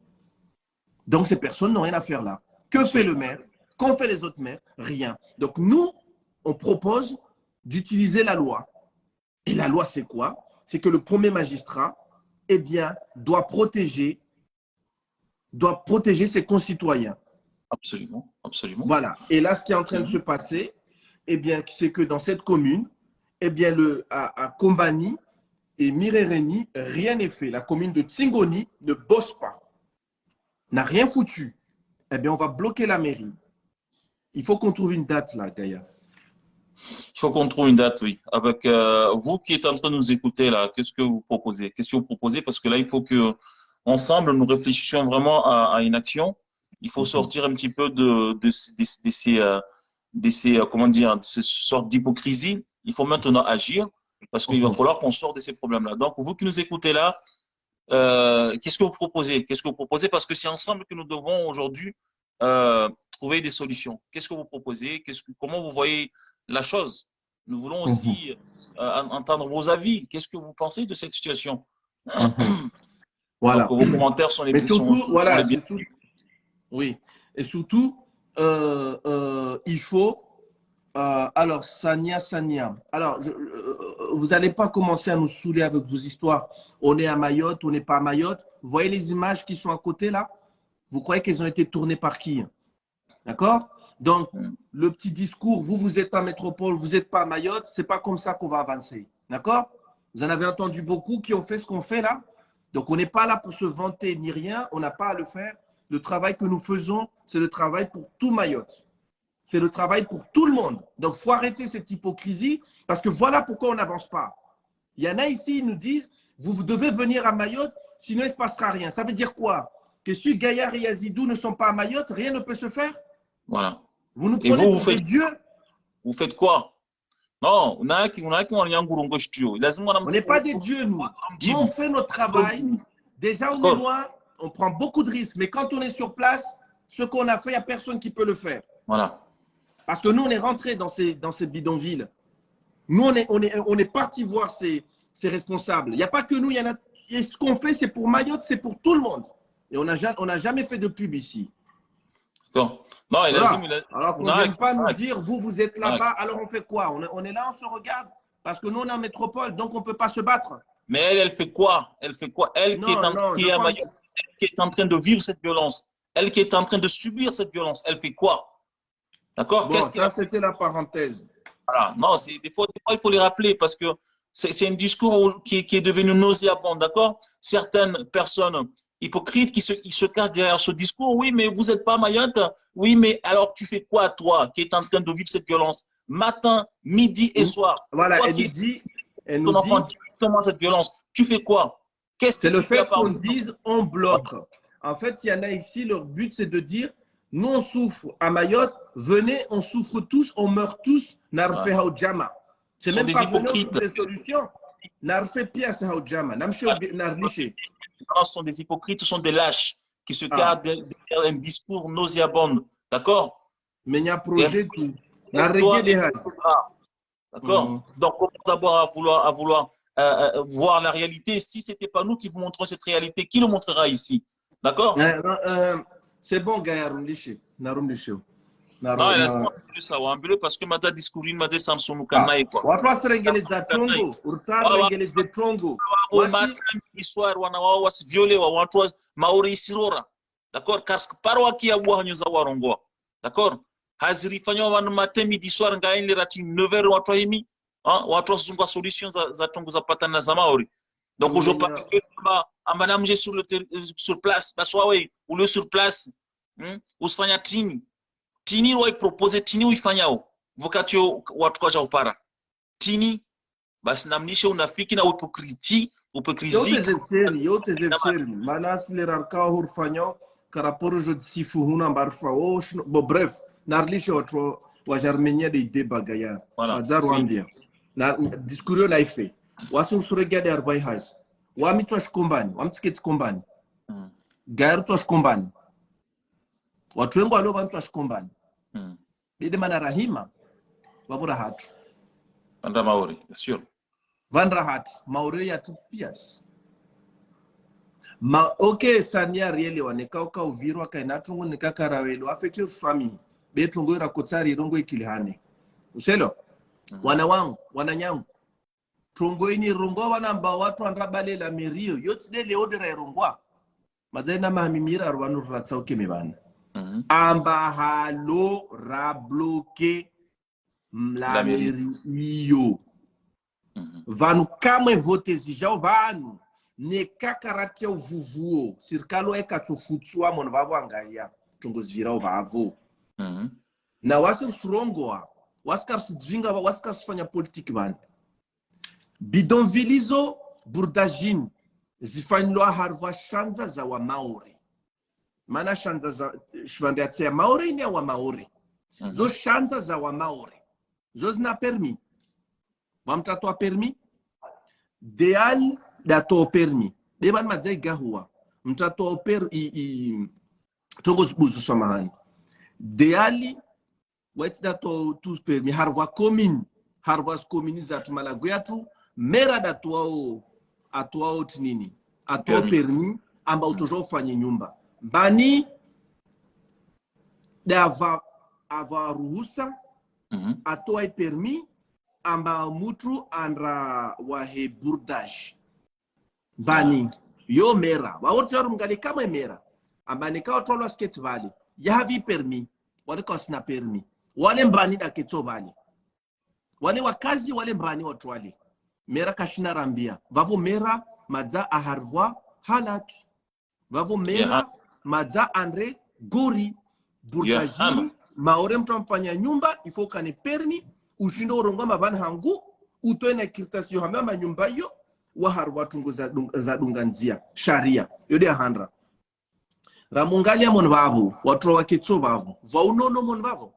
Donc, ces personnes n'ont rien à faire là. Que fait le maire? Qu'ont fait les autres maires? Rien. Donc, nous, on propose d'utiliser la loi. Et la loi, c'est quoi? C'est que le premier magistrat, eh bien, doit protéger ses concitoyens.
Absolument, absolument.
Voilà. Et là, ce qui est en train de se passer, eh bien, c'est que dans cette commune, eh bien, à Kombani et Mirereni, rien n'est fait. La commune de Tsingoni ne bosse pas, n'a rien foutu. Eh bien, on va bloquer la mairie. Il faut qu'on trouve une date là, Gaïa.
Il faut qu'on trouve une date, oui. Avec vous qui êtes en train de nous écouter là, qu'est-ce que vous proposez? Qu'est-ce que vous proposez? Parce que là, il faut que ensemble nous réfléchissions vraiment à une action. Il faut sortir un petit peu de ces comment dire, de ces sortes d'hypocrisie. Il faut maintenant agir parce qu'il va falloir qu'on sorte de ces problèmes-là. Donc, vous qui nous écoutez là, qu'est-ce que vous proposez? Qu'est-ce que vous proposez? Parce que c'est ensemble que nous devons aujourd'hui trouver des solutions. Qu'est-ce que vous proposez? Comment vous voyez la chose? Nous voulons aussi entendre vos avis. Qu'est-ce que vous pensez de cette situation?
Voilà.
Donc, vos commentaires sont les
Mais surtout, voilà,
les
oui. Et surtout, il faut. Alors, Sania. Alors, vous n'allez pas commencer à nous saouler avec vos histoires. On est à Mayotte, on n'est pas à Mayotte. Vous voyez les images qui sont à côté là? Vous croyez qu'elles ont été tournées par qui? D'accord? Donc, le petit discours, vous êtes en métropole, vous n'êtes pas à Mayotte, ce n'est pas comme ça qu'on va avancer. D'accord? Vous en avez entendu beaucoup qui ont fait ce qu'on fait là. Donc, on n'est pas là pour se vanter ni rien, on n'a pas à le faire. Le travail que nous faisons, c'est le travail pour tout Mayotte. C'est le travail pour tout le monde. Donc, il faut arrêter cette hypocrisie parce que voilà pourquoi on n'avance pas. Il y en a ici, ils nous disent, vous devez venir à Mayotte, sinon il ne se passera rien. Ça veut dire quoi? Que si Gaillard et Yazidou ne sont pas à Mayotte, rien ne peut se faire?
Voilà.
Vous nous prenez pour des dieux?
Vous faites quoi? Non, on n'est
pas des dieux, nous. Nous, on fait notre travail. Déjà, on est loin, on prend beaucoup de risques. Mais quand on est sur place, ce qu'on a fait, il n'y a personne qui peut le faire.
Voilà.
Parce que nous, on est rentré dans ces bidonvilles. Nous, on est parti voir ces responsables. Il n'y a pas que nous, il y en a. Et ce qu'on fait, c'est pour Mayotte, c'est pour tout le monde. Et on n'a jamais fait de pub ici.
Non, voilà.
Alors qu'on ne vient pas nous dire, vous êtes là-bas, alors on fait quoi? On est là, on se regarde. Parce que nous, on est en métropole, donc on ne peut pas se battre.
Mais elle fait quoi? Elle fait quoi? Elle qui est à Mayotte, elle qui est en train de vivre cette violence, elle qui est en train de subir cette violence, elle fait quoi? D'accord?
Bon, ça, c'était la parenthèse.
Voilà. Non, des fois, il faut les rappeler parce que c'est un discours qui est devenu nauséabond, d'accord? Certaines personnes hypocrites qui se cachent derrière ce discours. Oui, mais vous n'êtes pas Mayotte. Oui, mais alors tu fais quoi, toi, qui est en train de vivre cette violence? Matin, midi et soir.
Voilà,
toi,
elle nous dit
directement cette violence. Tu fais quoi?
C'est le fait qu'on dise on bloque. En fait, il y en a ici, leur but, c'est de dire nous, on souffre à Mayotte, venez, on souffre tous, on meurt tous, narfe haoudjama. C'est même pas venir pour des solutions. Narfe pia sa haoudjama.
Ce sont des hypocrites, ce sont des lâches qui se cachent derrière un discours nauséabond. D'accord?
Mais il y a un projet tout.
D'accord? Donc, on commence d'abord à vouloir voir la réalité. Si ce n'était pas nous qui vous montrons cette réalité, qui le montrera ici? D'accord?
C'est bon, Gaïa,
non, laisse-moi plus ça, parce que m'a discours, m'a dit Samsung Mukanaï quoi.
Watu serengeliza tongo, urta serengeliza tongo.
Histoire wana wao wasiviole wa watu maori sirora. D'accord? Parce que parwa qui a bohanyo za warongo. D'accord? Haziri fanyo wana matemi d'histoire ngain le rati 9h watu himi, hein, watu zunga solution za tongo za patana za maori. Donc je parle que amana mje sur place, baswa we, ou le sur place, usfanya tini wai propose tini uifanyao wakati watu kwa upara tini basi namnisha unafiki na hipokrisi
yote zefseri manas le ranka hurfanyo karaporo je sifu huna barfa bo bref narlisha watu wa jarmenia de ide bagaya azar wandia na diskurio na ife wasu surega de arbai has wamitu ashikombani wamtiketi kombani gairu tu ashikombani watu wengi walio wamitu ashikombani bide mana rahima wavura hatu
anda maori sure
vandra hatu maori ya tu pias okay sania riele waneka uka uvirwa kainatungu nikakarawelo affected family betungo irakotsari rongo ikilihane uselo wana wangu wana nyangu tungo ini rongo wana amba watu andrabale la merio yotide leodera irongwa mazaina mahamimira rwanu ratsauke mebana amba halo rabloke la merio vanu kamwe vote zijao vanu ne kakaratia uvuvuo sirikalo ekatsofutswa mon vavo angaya tungo zvirao vavo na wasir surongoa waskar sidjinga waskar sfanya politique van bidonvilizo burdajin zifanywa harva shanza za wa maori mana shanza za shvandatia maori ni wa maori zo shanza za wa maori zo zina permis vamtato a permis deal dato permis deban mazai gahua mtato per tongo buzu samahani deali wait dato tu permis harva commune harvas commune za tumalagoyatu mera dato atuao tinini atuao permis amba utojo fanye nyumba bani dava ava ruhusa atoa permis amba mutu andra wahe burdage bani yo mera wawotsaro mngali kama mera amba nikawa tolo skate valley yahavi permis wale kosina permis wale mbani da ketso valley wale wakazi wale mbani watu wale mera kashina rambia vavo mera madza aharvwa halat vavo mera madza andre gori burdage maore mtu amfanya nyumba ifo kane permis ushindo urongo mabana hangu utoena kirtasio hamama nyumba hiyo wahar watungu za dunganzia sharia yode handra ramungali ya monvavu watu waketso vavu va unono monvavu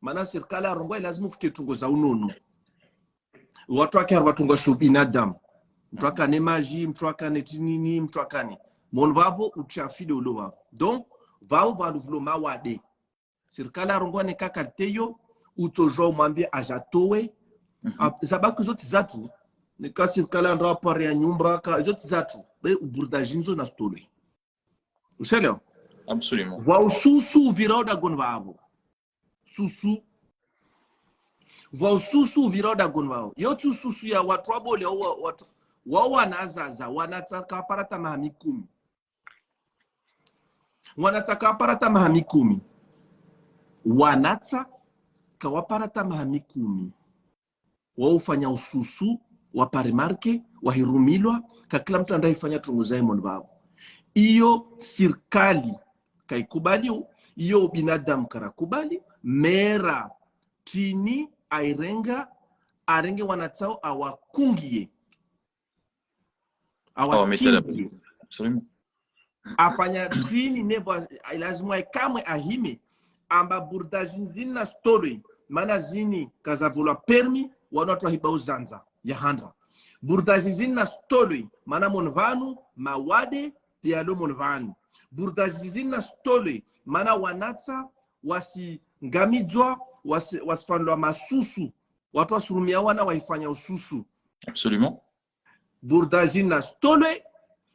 mana serikali arongo lazima ufike tungo za unono watu wake watungo shubinadamu mtu akane maji mtu akane tinini mtu akane monvavu uchafide ulo vavu donc vao valuvulo mawade serikali arongo ne kakalteyo utojo mwambie ajatowe sababu zote zatu ni kasi kala ndo apare ya nyumba ka zote zatu be uburdajinzo na stole uselo
absolument
wa ususu viroda gonvavo susu wa ususu viroda gonvavo yotu susu ya watu abole watu wao wanazaza wanataka aparata mahami 10 wanataka aparata mahami 10 wanataka kawaparata mahami 10 wao ufanya ususu waparemarke wahirumilwa kakila mtu andaifanya tunguzae monbabo iyo sirkali kaikubali iyo binadamu karakubali mera tini airenga arenge wanatsao awakungie awakingie afanya tini nevo lazima kamwe ahime amba burdajin zina story mana zini kazabula permi wanatu hibau zanza ya handra burdajin zina story mana monvanu mawade dialo monvanu burdajin zina story mana wanatsa wasi ngamizwa wasifandwa masusu watu wasurumia wana waifanya ususu
absolument
burdajin na story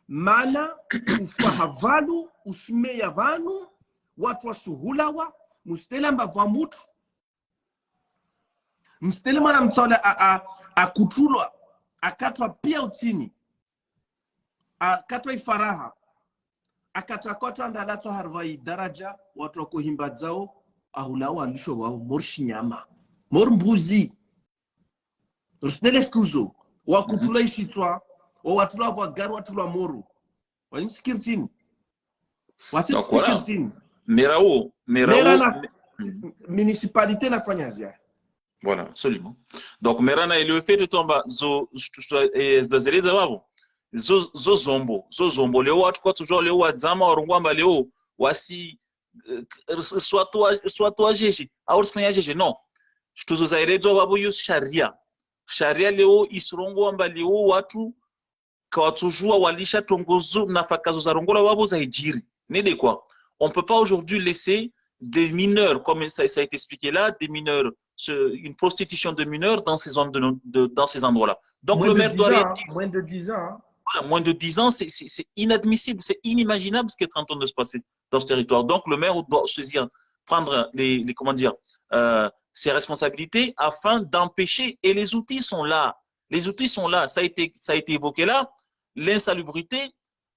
mana ufahavalu usmeya vanu watu wasuhulawa mustela mbavwa mutu mstele mwana mtsaula akutulwa akatwa pia utini akatwa ifaraha akatwa kota ndalatwa harvai daraja watu wako himba zao ahulawa alisho wao morshi nyama mor mbuzi rusnele shtuzo wakutula ishitwa watula wagaru watula moru wanimsikirtini wasisikirtini
merao
municipalité na fanya zia.
Voilà, absolument. Donc merana ile fait tomba zo zereza babo zo zombo leo watu kwa toujours leo wadzama warungwamba leo wasi soit jeje au sifanya jeje non tuzo zaerezo babo yo sharia leo isrongo amba leo watu kawatujua walisha tongozo nafaka zarongola wabo za hijiri. N'est quoi? On ne peut pas aujourd'hui laisser des mineurs, comme ça a été expliqué là, des mineurs, une prostitution de mineurs dans ces zones dans ces endroits-là. Donc
moins
le maire doit réagir.
Moins de 10 ans. Hein.
Voilà, moins de 10 ans, c'est inadmissible, c'est inimaginable ce qui est en train de se passer dans ce territoire. Donc le maire doit saisir, prendre comment dire, ses responsabilités afin d'empêcher. Et les outils sont là. Les outils sont là. Ça a été évoqué là. L'insalubrité,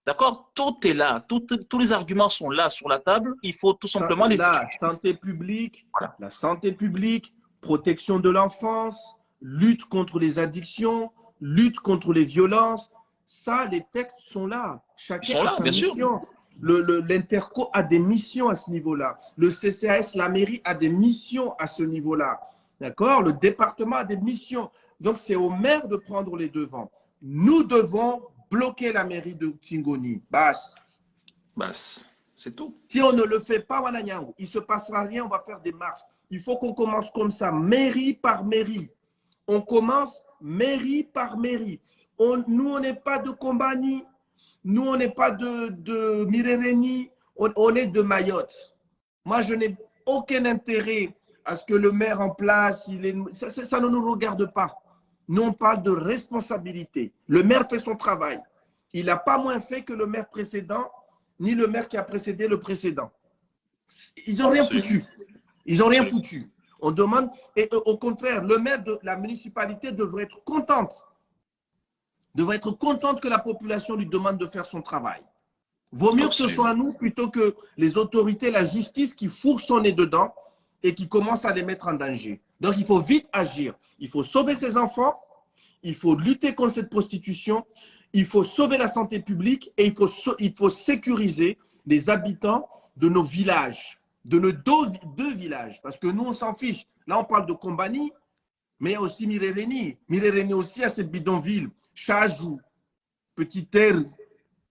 d'accord, tout est là. Tous les arguments sont là sur la table. Il faut tout simplement les
la santé publique, voilà. La santé publique, protection de l'enfance, lutte contre les addictions, lutte contre les violences. Ça, les textes sont là. Chacun a sa mission. L'Interco a des missions à ce niveau-là. Le CCAS, la mairie a des missions à ce niveau-là. D'accord? Le département a des missions. Donc, c'est au maire de prendre les devants. Nous devons bloquer la mairie de Tingoni. Bas.
C'est tout.
Si on ne le fait pas, il ne se passera rien, on va faire des marches. Il faut qu'on commence comme ça, mairie par mairie. On commence mairie par mairie. Nous, on n'est pas de Kombani, nous, on n'est pas de Mirereni, on est de Mayotte. Moi, je n'ai aucun intérêt à ce que le maire en place, ça ne nous regarde pas. Nous, on parle de responsabilité. Le maire fait son travail. Il n'a pas moins fait que le maire précédent, ni le maire qui a précédé le précédent. Ils n'ont rien foutu. Ils n'ont rien foutu. On demande, et au contraire, le maire de la municipalité devrait être contente. Devrait être contente que la population lui demande de faire son travail. Vaut mieux que ce soit nous plutôt que les autorités, la justice qui fourre son nez dedans et qui commence à les mettre en danger. Donc, il faut vite agir. Il faut sauver ses enfants, il faut lutter contre cette prostitution, il faut sauver la santé publique et il faut sécuriser les habitants de nos villages, de nos deux villages. Parce que nous, on s'en fiche. Là, on parle de Kombani, mais il y a aussi Mirereni. Mirereni aussi a cette bidonville. Chajou, Petit Terre,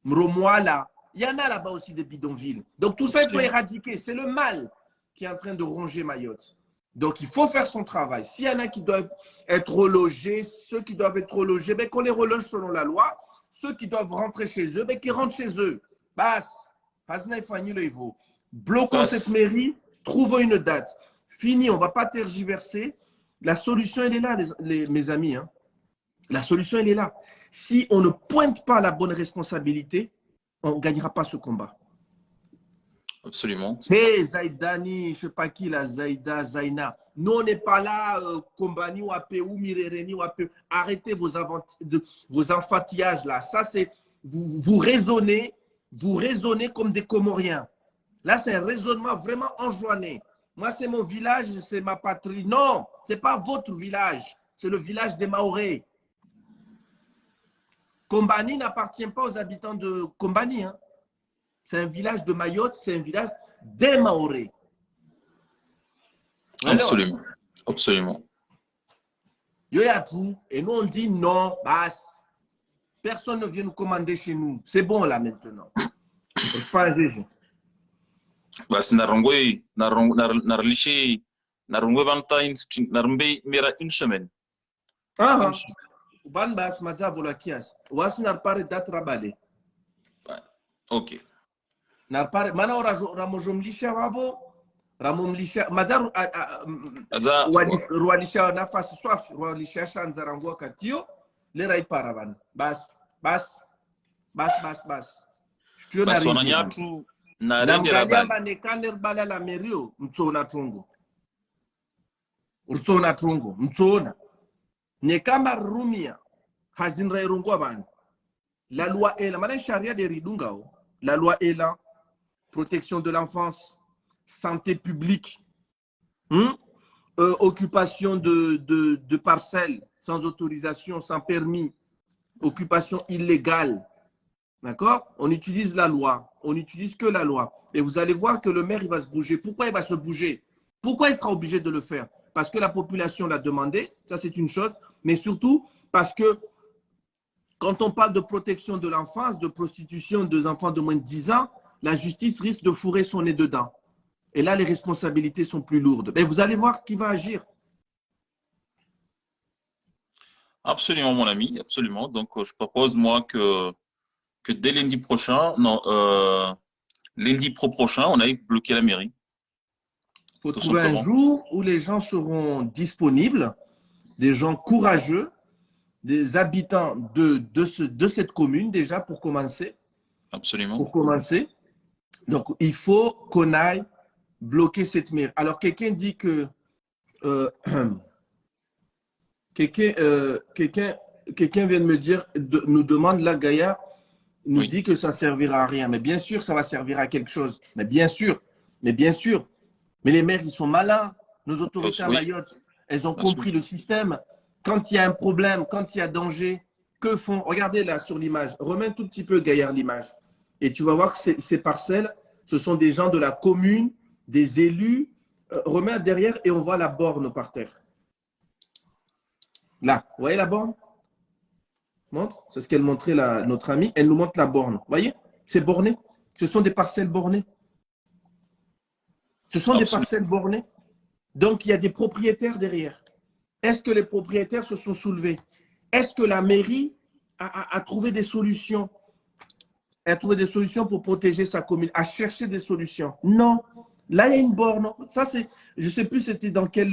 Mromoala. Il y en a là-bas aussi des bidonvilles. Donc, tout ça, il faut éradiquer. C'est le mal qui est en train de ronger Mayotte. Donc, il faut faire son travail. S'il y en a qui doivent être relogés, ceux qui doivent être relogés, ben, qu'on les reloge selon la loi. Ceux qui doivent rentrer chez eux, ben, qu'ils rentrent chez eux. Bloquons cette mairie, trouvons une date. Fini, on ne va pas tergiverser. La solution, elle est là, mes amis. Hein. La solution, elle est là. Si on ne pointe pas la bonne responsabilité, on ne gagnera pas ce combat.
Absolument.
Hé, Zaïdani, je ne sais pas qui, la Zaïda, Zaina. Nous, on n'est pas là, Kombani ou Apéou, Mirereni ou Apéou. Arrêtez vos enfantillages là. Ça, c'est, vous raisonnez comme des Comoriens. Là, c'est un raisonnement vraiment enjoigné. Moi, c'est mon village, c'est ma patrie. Non, ce n'est pas votre village. C'est le village des Maorés. Kombani n'appartient pas aux habitants de Kombani. Hein. C'est un village de Mayotte, c'est un village des Maorés.
Absolument. Absolument.
Et nous, on dit non, basse. Personne ne vient nous commander chez nous. C'est bon là maintenant. C'est pas un juge.
Basi narongwe narlishe narongwe narumbe mera une semaine.
Ah, ban bas madza volakias. Was narpare datrabale.
OK.
Narpare mana ramojomlisha wabo ramomlisha madza rualisha nafasi swaf rualisha shanza rangwa katio lera iparaban. Bas.
Basi wananyatu na
namgaliamba nekaner bala la merio mtsona tungo mtsona nekamba rumia hazinra irungwa bana la loi est là mana charia de ridungao la loi est là protection de l'enfance santé publique occupation de parcelles sans autorisation sans permis occupation illégale. D'accord? On utilise la loi. On n'utilise que la loi. Et vous allez voir que le maire, il va se bouger. Pourquoi il va se bouger? Pourquoi il sera obligé de le faire? Parce que la population l'a demandé. Ça, c'est une chose. Mais surtout, parce que quand on parle de protection de l'enfance, de prostitution des enfants de moins de 10 ans, la justice risque de fourrer son nez dedans. Et là, les responsabilités sont plus lourdes. Mais vous allez voir qui va agir.
Absolument, mon ami, absolument. Donc, je propose, moi, que dès lundi prochain, non, lundi prochain, on aille bloquer la mairie,
Il faut
tout
trouver un
simplement.
jour où les gens seront disponibles, des gens courageux, des habitants de cette commune déjà pour commencer.
Absolument.
Pour commencer. Donc, il faut qu'on aille bloquer cette mairie. Alors, quelqu'un dit que euh, quelqu'un vient de me dire, nous demande là, Gaïa, nous
Oui,
dit que ça ne servira à rien. Mais bien sûr, ça va servir à quelque chose. Mais bien sûr, mais bien sûr. Mais les maires, ils sont malins. Nos autorités à
oui,
Mayotte, elles ont
bien sûr.
compris le système. Quand il y a un problème, quand il y a danger, que font? Regardez là sur l'image. Remets un tout petit peu, Gaillard, l'image. Et tu vas voir que ces parcelles, ce sont des gens de la commune, des élus. Remets derrière et on voit la borne par terre. Là, vous voyez la borne? Montre. C'est ce qu'elle montrait notre amie. Elle nous montre la borne. Vous voyez? C'est borné. Ce sont des parcelles bornées. Ce sont des
Absolument.
parcelles bornées. Donc, il y a des propriétaires derrière. Est-ce que les propriétaires se sont soulevés? Est-ce que la mairie a trouvé des solutions? A trouvé des solutions pour protéger sa commune, a cherché des solutions? Non. Là, il y a une borne. Ça, c'est, je ne sais plus c'était dans quel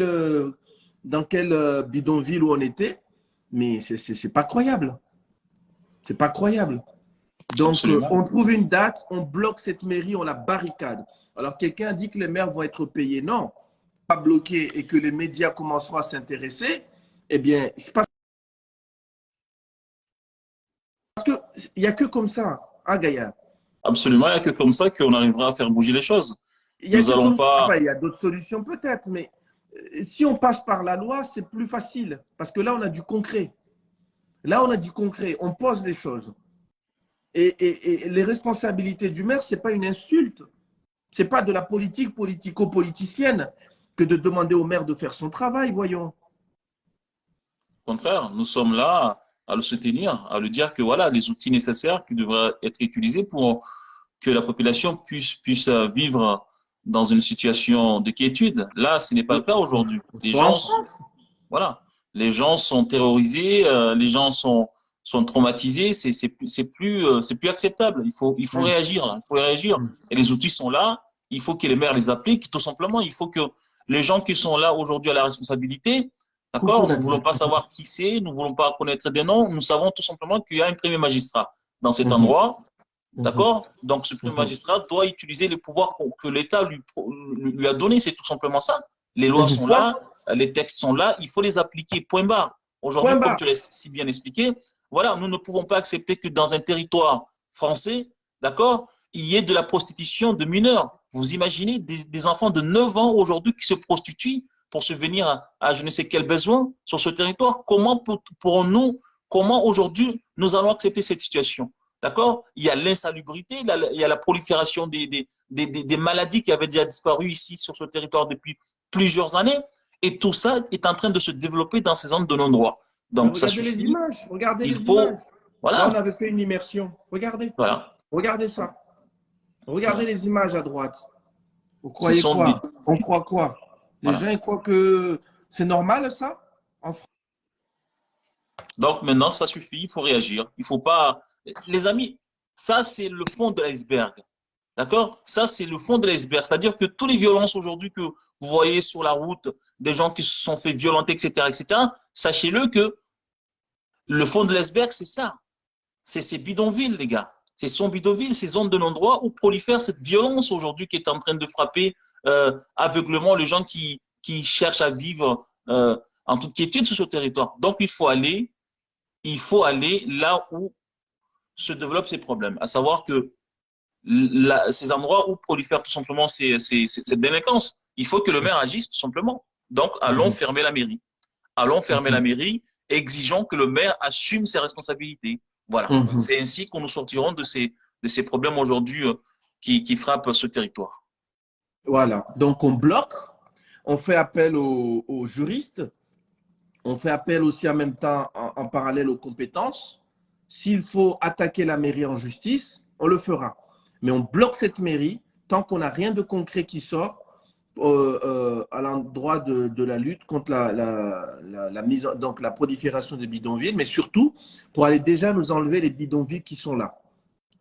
bidonville où on était, mais c'est pas croyable. C'est pas croyable. Donc,
Absolument.
on trouve une date, on bloque cette mairie, on la barricade. Alors, quelqu'un dit que les maires vont être payés. Non, pas bloqués et que les médias commenceront à s'intéresser. Eh bien, c'est parce qu'il n'y a que comme ça, hein, Gaïa.
Absolument. Il n'y a que comme ça qu'on arrivera à faire bouger les choses.
Il n'y a
Nous
que
allons
comme ça.
pas.
Enfin, il y a d'autres solutions peut-être, mais si on passe par la loi, c'est plus facile. Parce que là, on a du concret. Là, on a du concret. On pose les choses. Et les responsabilités du maire, ce n'est pas une insulte. Ce n'est pas de la politique politico-politicienne que de demander au maire de faire son travail, voyons.
Au contraire, nous sommes là à le soutenir, à lui dire que voilà, les outils nécessaires qui devraient être utilisés pour que la population puisse vivre dans une situation de quiétude. Là, ce n'est pas le cas aujourd'hui. Les
Soit en
gens,
France.
voilà, les gens sont terrorisés, les gens sont traumatisés. C'est plus acceptable. Il faut
Hum,
réagir. Il faut réagir.
hum,
Et les outils sont là. Il faut que les maires les appliquent. Tout simplement, il faut que les gens qui sont là aujourd'hui à la responsabilité,
Coucou
d'accord, nous ne voulons
Nadia.
pas savoir qui c'est, nous ne voulons pas connaître des noms. Nous savons tout simplement qu'il y a un premier magistrat dans cet
Mhm,
endroit.
mhm,
D'accord? Donc, ce premier
mhm,
magistrat doit utiliser les pouvoirs que l'État lui a donnés. C'est tout simplement ça. Les lois
mhm.
sont là, les textes sont là, il faut les appliquer. Point barre. Aujourd'hui,
Point
comme
barre.
tu l'as si bien expliqué, voilà, nous ne pouvons pas accepter que dans un territoire français, d'accord, il y ait de la prostitution de mineurs. Vous imaginez des enfants de 9 ans aujourd'hui qui se prostituent pour subvenir à je ne sais quel besoin sur ce territoire. Comment pourrons-nous, comment aujourd'hui nous allons accepter cette situation? D'accord? Il y a l'insalubrité, il y a la prolifération des maladies qui avaient déjà disparu ici sur ce territoire depuis plusieurs années. Et tout ça est en train de se développer dans ces zones de non-droit.
Mais
Donc, ça
regardez les
suffit.
images. Regardez
Il
les images.
faut,
Là, on
voilà,
avait fait une immersion. Regardez.
voilà,
Regardez ça. Regardez
voilà.
les images à droite. Vous
Ce
croyez
sont des,
quoi? On croit quoi? Les gens
voilà.
ils croient que c'est normal ça? En France.
Donc, maintenant, ça suffit. Il faut réagir. Il faut pas, les amis, ça, c'est le fond de l'iceberg. D'accord? Ça, c'est le fond de l'iceberg. C'est-à-dire que toutes les violences aujourd'hui que vous voyez sur la route, des gens qui se sont fait violenter, etc., sachez-le que le fond de l'iceberg, c'est ça. C'est ces bidonvilles, les gars. C'est son bidonville, ces zones de non-droit où prolifère cette violence aujourd'hui qui est en train de frapper aveuglement les gens qui cherchent à vivre en toute quiétude sur ce territoire. Donc, il faut aller là où se développent ces problèmes, à savoir que ces endroits où prolifèrent tout simplement cette délinquance. Il faut que le maire agisse tout simplement. Donc, allons
Mhm,
fermer la mairie. Allons fermer la
mhm,
mairie et exigeons que le maire assume ses responsabilités. Voilà.
mhm.
C'est ainsi que nous sortirons de ces problèmes aujourd'hui qui frappent ce territoire.
Voilà. Donc, on bloque. On fait appel aux juristes. On fait appel aussi en même temps, en parallèle aux compétences. S'il faut attaquer la mairie en justice, on le fera. Mais on bloque cette mairie tant qu'on n'a rien de concret qui sort, à l'endroit de la lutte contre donc la prolifération des bidonvilles, mais surtout pour aller déjà nous enlever les bidonvilles qui sont là.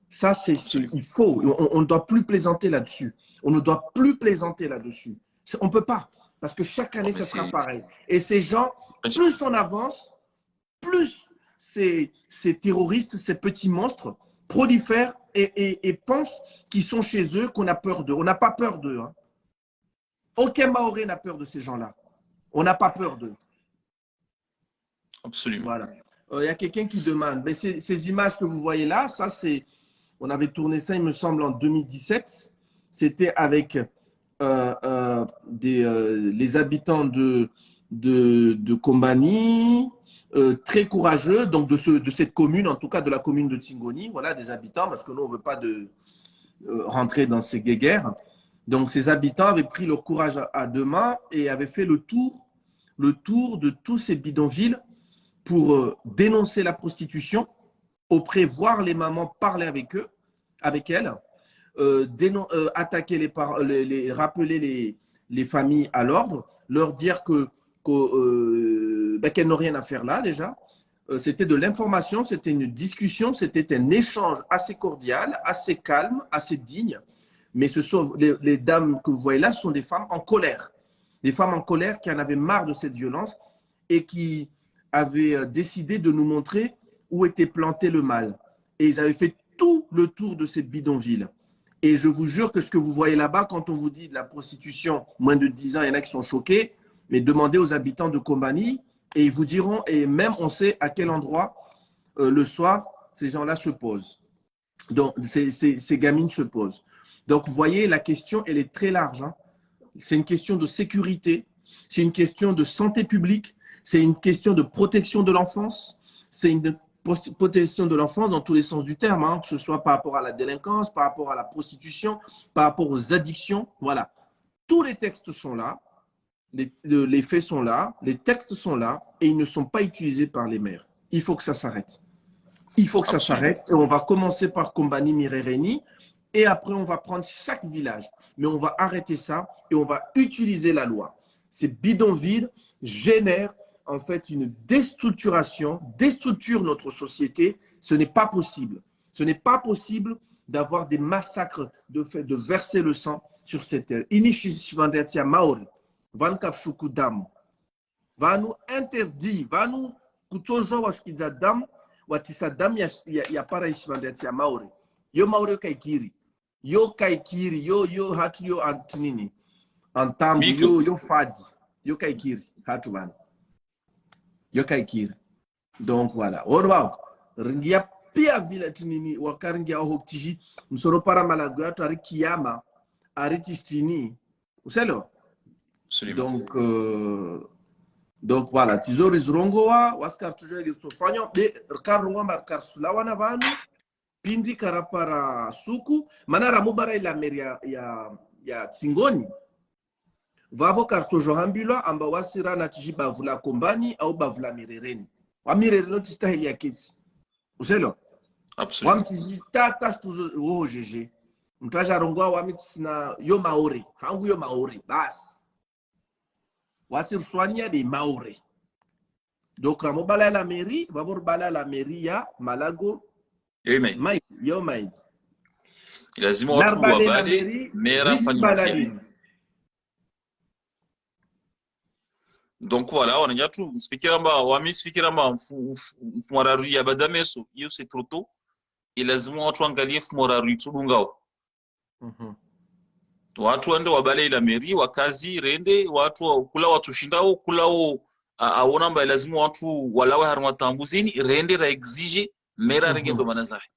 Ça, il faut, on ne doit plus plaisanter là-dessus. On ne doit plus plaisanter là-dessus. On ne peut pas, parce que chaque année, ça sera pareil. Et ces gens, plus on avance, plus ces terroristes, ces petits monstres prolifèrent et pensent qu'ils sont chez eux, qu'on a peur d'eux. On n'a pas peur d'eux. Hein. Aucun Maoré n'a peur de ces gens-là. On n'a pas peur d'eux.
Absolument.
Voilà. Il y a quelqu'un qui demande, mais ces images que vous voyez là, ça c'est, on avait tourné ça, il me semble, en 2017. C'était avec les habitants de Kombani, très courageux, donc de cette commune, en tout cas de la commune de Tingoni, voilà, des habitants, parce que nous, on ne veut pas rentrer dans ces guéguerres. Donc, ces habitants avaient pris leur courage à deux mains et avaient fait le tour de tous ces bidonvilles pour dénoncer la prostitution, voir les mamans parler avec elles, attaquer rappeler les familles à l'ordre, leur dire qu'elles n'ont rien à faire là déjà. C'était de l'information, c'était une discussion, c'était un échange assez cordial, assez calme, assez digne. Mais ce sont les dames que vous voyez là sont des femmes en colère. Des femmes en colère qui en avaient marre de cette violence et qui avaient décidé de nous montrer où était planté le mal. Et ils avaient fait tout le tour de cette bidonville. Et je vous jure que ce que vous voyez là-bas, quand on vous dit de la prostitution, moins de 10 ans, il y en a qui sont choqués, mais demandez aux habitants de Kombani et ils vous diront, et même on sait à quel endroit le soir, ces gens-là se posent. Donc, ces gamines se posent. Donc, vous voyez, la question, elle est très large. Hein. C'est une question de sécurité, c'est une question de santé publique, c'est une question de protection de l'enfance, c'est une protection de l'enfance dans tous les sens du terme, hein, que ce soit par rapport à la délinquance, par rapport à la prostitution, par rapport aux addictions. Voilà. Tous les textes sont là, les faits sont là, les textes sont là et ils ne sont pas utilisés par les maires. Il faut que ça s'arrête. Il faut que ça s'arrête et on va commencer par Kombani Mirereni et après on va prendre chaque village. Mais on va arrêter ça et on va utiliser la loi. Ces bidonvilles génèrent en fait une déstructuration, déstructurent notre société. Ce n'est pas possible. Ce n'est pas possible d'avoir des massacres, de verser le sang sur cette terre. Inishishvandetia Maori, Vankafshuku Dam, va nous interdire, va nous kutojo washkiza dam, watisa dam ya para ishvandetia Maori. Yo Maori kaikiri. Yo kaikiri, yo hatu yo antinini. Antambu, yo fadi. Yo kaikiri, hatu man. Yo kaikiri. Donc voilà. Orwa, ringia pia vile tinini, wakaringia ohoktiji, msoro para malagua, tari kiyama, aritistini. Uselo? Donc voilà, tizori zrongoa, waskar toujours istofanyo, de karunga markar sulawana vanu, pindi karapara suku, manara mubara ila meria ya Tingoni. Vavo kartojo hambula amba wasira na tiji bavula Kombani au bavula Mirereni. Wa Mirereni tistahili ya kiti. Uselo?
Absolument.
Wamtiji tata tuzo jeje. Mtaja rongwa wamitisina yo Maori, hangu yo Maori, bas. Wasir soigner des Maori. Donc ramo bala la mairie, vavor bala la mairie ya Malago.
Maïd.
Yo Maïd.
Lazima watu wabale mera fanyia. Donc voilà, on a tout. Fikiramba, wami fikiramba mfumararu ya badameso, hiyo c'est trop tôt. Et lazima watu angalie mfumararu tudungao. Watu wende wabale ila meri, wakazi rende, watu kula watu shindao, kula aona mba lazima watu walawe harma tambuzini, rende ra exige mera renge do manazahi.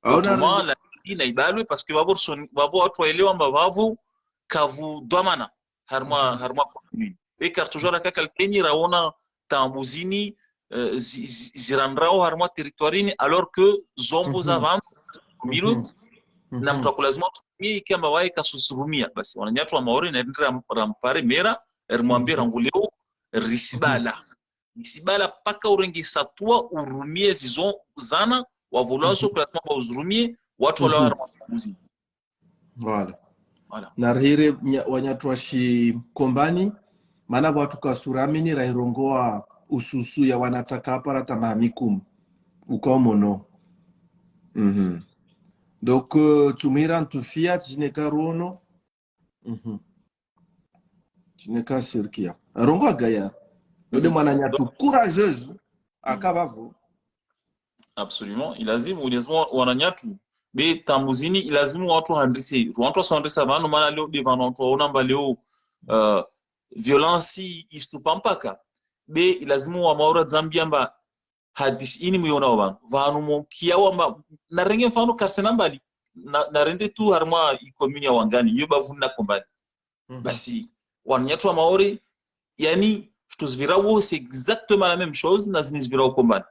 Autrement, la na ibalwe parce que vavo watu waelewa mba vavo kavu domana harma commune. Et car toujours aka kalteni raona tambuzini zirandrao harma territoirini alors que zombo za vambo miru na mtu lazima tumie kama wae kasusurumia basi wananyatu wa Maori na rampare mera ermwambia ranguleo risibala paka urengi satua urumie zizon zana wavulazo kwa kama uzurumie watu wala harma muzini.
Voilà.
Voilà.
Na rire wanyatwashi kombani maana watu kasuramini rairongoa ususu ya wanataka para tamamikum ukomono. Donc tumira ntufia tineka rono. Tineka sirkia. Rongo agaya. Ode mwananyatu courageuse akabavo.
Absolument. Ilazimu ulazima wananyatu be tambuzini ilazimu watu handisi. Watu wasandisa vano maana leo devano watu waona mba leo violence istupampaka. Be ilazimu wa maura Zambia mba hadisi ini muyona wabanu. Vanu mokia wamba na renge mfano karsena mbali. Na rende tu harma ikomini ya wangani. Yoba vuna kombani. Basi wananyatu wa maori yani tous virao c'est exactement la même chose na zinis virao kombani.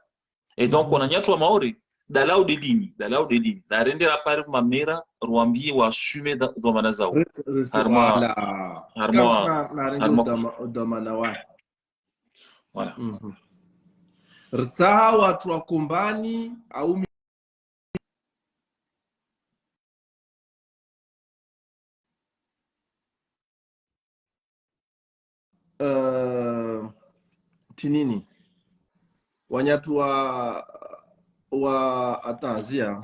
Et donc on a nyatu wa maori dalau de lignes na rende la pari mamera ruambie wa assumer dans manazao harma voilà
rtsaha watu wa kombani au tinini wanyatu wa atazia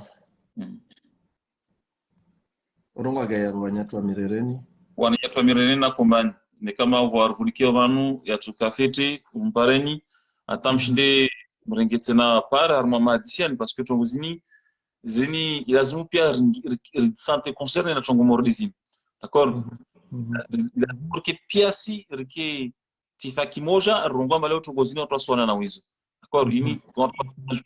rongo gaya wanyatu wa mirereni
na kombani ni kama warvulikio vanu ya tukafete umpareni atamshinde mrengete na para harma madisiani parce que tongozini zini ilazimu pia santé concerne na tongo mordizini d'accord porque pia si rike tifaki moja rongwa leo tongozini watu waswana na wizo d'accord ini watu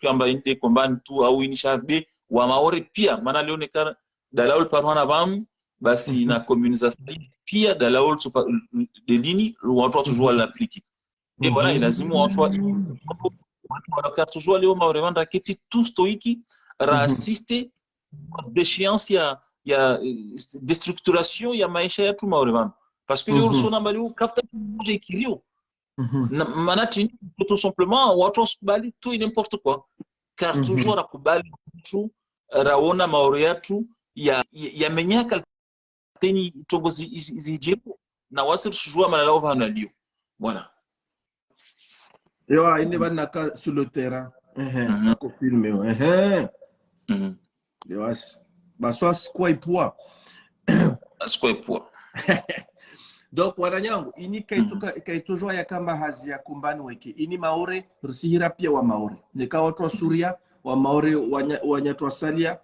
kwamba inde kombani tu au ini shabe wa maore pia maana leo nekana dalaul parwana vamu basi na communisation pia dalaul de lini watu toujours l'appliquer et voilà ilazimu watu toujours leo maore vanda keti tout stoiki raciste déchéance ya destructuration ya maisha yetu maore vanda parce que leo sona mbali kapta moja ikilio manati tout simplement watu wasubali tout et n'importe quoi car toujours akubali tu raona maore yetu ya menyaka teni tongozi zijepo na wasir sujua manalao vana lio voilà
yo ine banaka sur le terrain ako filmer yo as baswas kwa ipua donc wananyangu ini kaitujua ya kamba hazi ya kumbani weke ini maore rusihira pia wa maore nika watu wa Suria wa maore wanyatu wasalia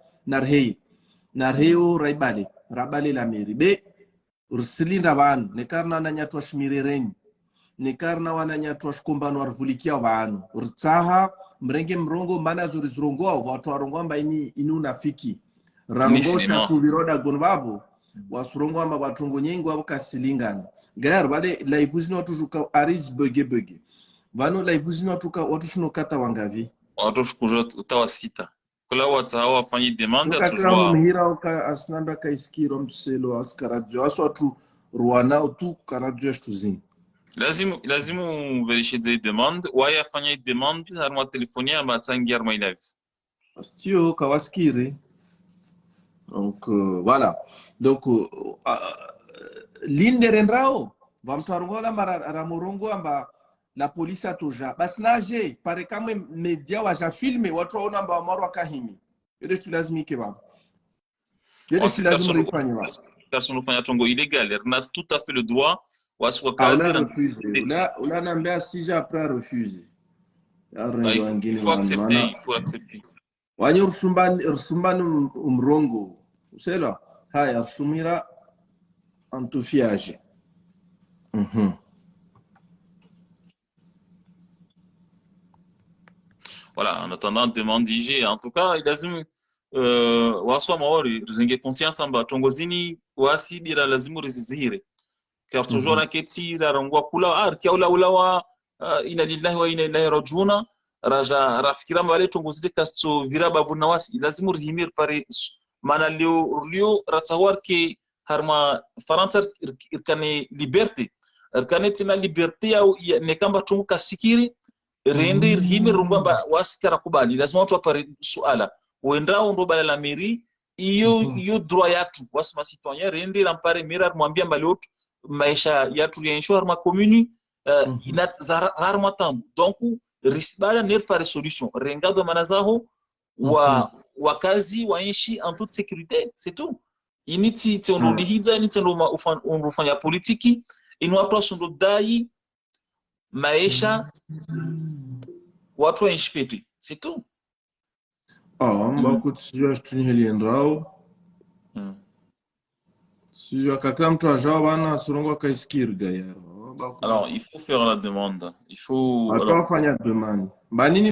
narheo rabale la meri be rusilinda vanu nekarna na nyatu washmirereni nekarna wana nyatu washkumbano warvulikia vanu rtsaha mrenge mrongo mana zurizrongoa watu warongoa mba ini unafiki rango cha kuviroda gonbabo wasurongo amba batungo nyengi wabo kasilingana gar bale laivuzini watu juka aris bege vanu laivuzini watu shino kata wangavi
watu shukuja utawasita kula watu hawa fanyi demande
ya tujua mhira uka asnanda kaiskiro mselo askaradio aso watu ruana utu karadio shtuzini
lazimu vérifier des demandes waya fanya demande harma telefonia ma tsangiar my live
astio kawaskiri donc voilà donc linderendrao vamtarongola mara ramorongo amba la police atoja basnaje pare kama media waja filme watu waona amba marwa kahimi yede tulazimike baba yede tulazimike ifanye baba
personne fanya tongo illégal on a tout à fait le droit waswa
kazi la nambia sija après refuser
il faut accepter
wanyo rusumbani umrongo usela haya sumira antufiage
voilà en attendant demande IG en tout cas il lazim waswa maori ringe conscience amba tongozini wasi dira lazimu rizizire car toujours la keti la rongwa kula kia ula wa ina lillahi wa ina ilaihi rajiuna raja rafikira mbale tongozide kasto viraba bunawasi lazimu rihimir pare mana leo ratawar ke harma faransa irkane liberté irkane tina liberté ya nekamba tungu kasikiri rende rihimir rumbamba wasikara kubali lazima watu wapare suala wendao ndo bala la meri iyo droit yatu wasema citoyen rende rampare mera mwambia mbaloto maisha yatu ya insho arma commune ina rarma tambu donc risbala ner pare solution rengado manazaho wa wakazi waishi en toute sécurité, c'est tout. Initi tendo lihidza initi tendo ufanya politiki inwapra sundo dai maisha watu waishi fiti, c'est tout.
Mbako sijua tunihendrao sijua kakla mtu ajao bana surongo kaiskirga yaro.
Alors il faut faire la demande, il faut
faire demande. Banini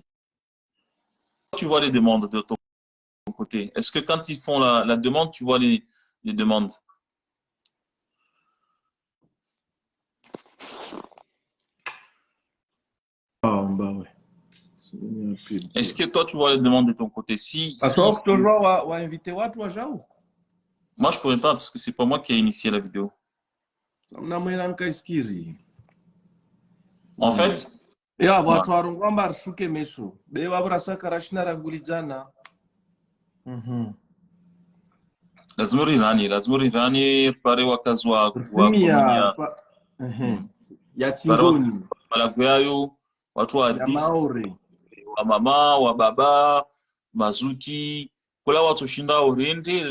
tu vois les demandes de ton côté. Est-ce que quand ils font la demande, tu vois les demandes?
Bah ouais.
Est-ce que toi, tu vois les demandes de ton côté?
Sauf que tu invité toi,
moi, je ne pourrais pas parce que c'est pas moi qui ai initié la vidéo. En fait, lazima Irani pare wakazi wa komunia
ya Tingoni
Malaguyayo, watu wa
Maore,
wa mama wa baba Mazuki, kula watu shinda orende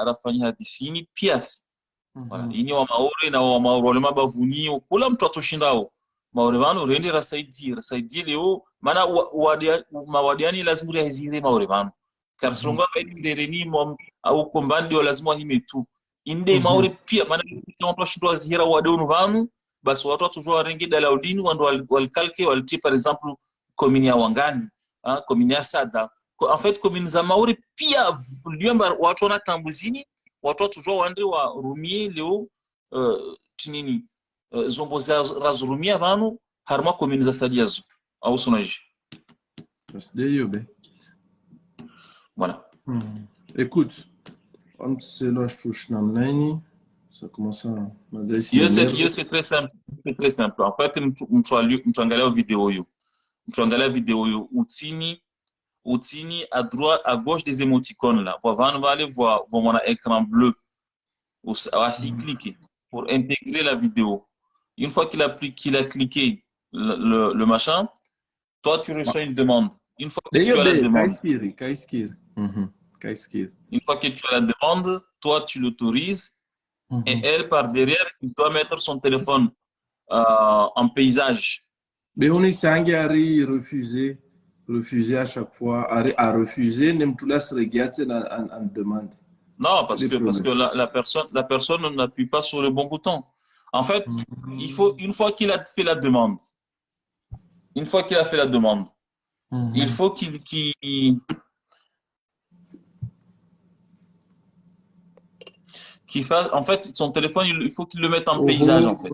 rafanya hadisini piasi. Voilà, ini wa Maore na wa Maore wale mabavuni kula mtu atoshindao Maore vano rende rasaidi leo maana mawadiani lazima yazire Maore vano karsonga ndereni au kombandi lazima himetu inde Maore pia maana mtu ashindwa zihira wadonu vanu basi watu watujua rengi dalaudini wando walkalke walti par exemple commune ya Wangani commune ya Sada en fait commune za Maore pia liomba watu wanatambuzini watu watujua wande wa rumie leo tinini zombo za razurumia vanu harma commune za Sadiazo au sonaji voilà.
Écoute, comme c'est là je touche dans l'année, ça commence à
c'est très simple, c'est très simple. En fait, mtuangalia video yo utini à droite à gauche des émoticônes là. Vous allez voir mon écran bleu. Aussi cliquer pour intégrer la vidéo. Une fois qu'il a cliqué le machin, toi tu reçois une demande. Une fois que tu as la demande. Une fois que tu as la demande, toi tu l'autorises et elle par derrière, il doit mettre son téléphone en paysage.
Mais on est sangari refuser à chaque fois, à refuser, même tout là se regarde en demande.
Non, parce que la personne n'appuie pas sur le bon bouton. En fait, il faut une fois qu'il a fait la demande, il faut qu'il fasse, en fait, son téléphone, il faut qu'il le mette en paysage, en fait.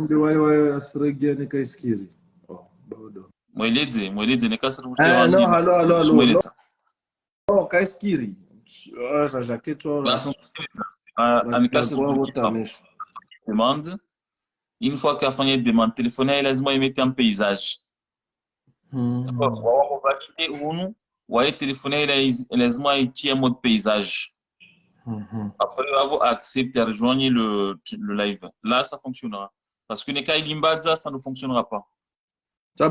Moi, il est dit, n'est qu'à se rouler.
Non, allô. Oh, Kaiskiri.
Demande. Une fois qu'il a fait une demande, téléphoner, il laisse-moi mettre en paysage. On va quitter Ounou. Ouais, téléphoner, il laisse-moi en mode paysage. Après, vous acceptez à rejoindre le live. Là, ça fonctionnera. Parce que Neka Ilimbaza, ça ne fonctionnera pas. Il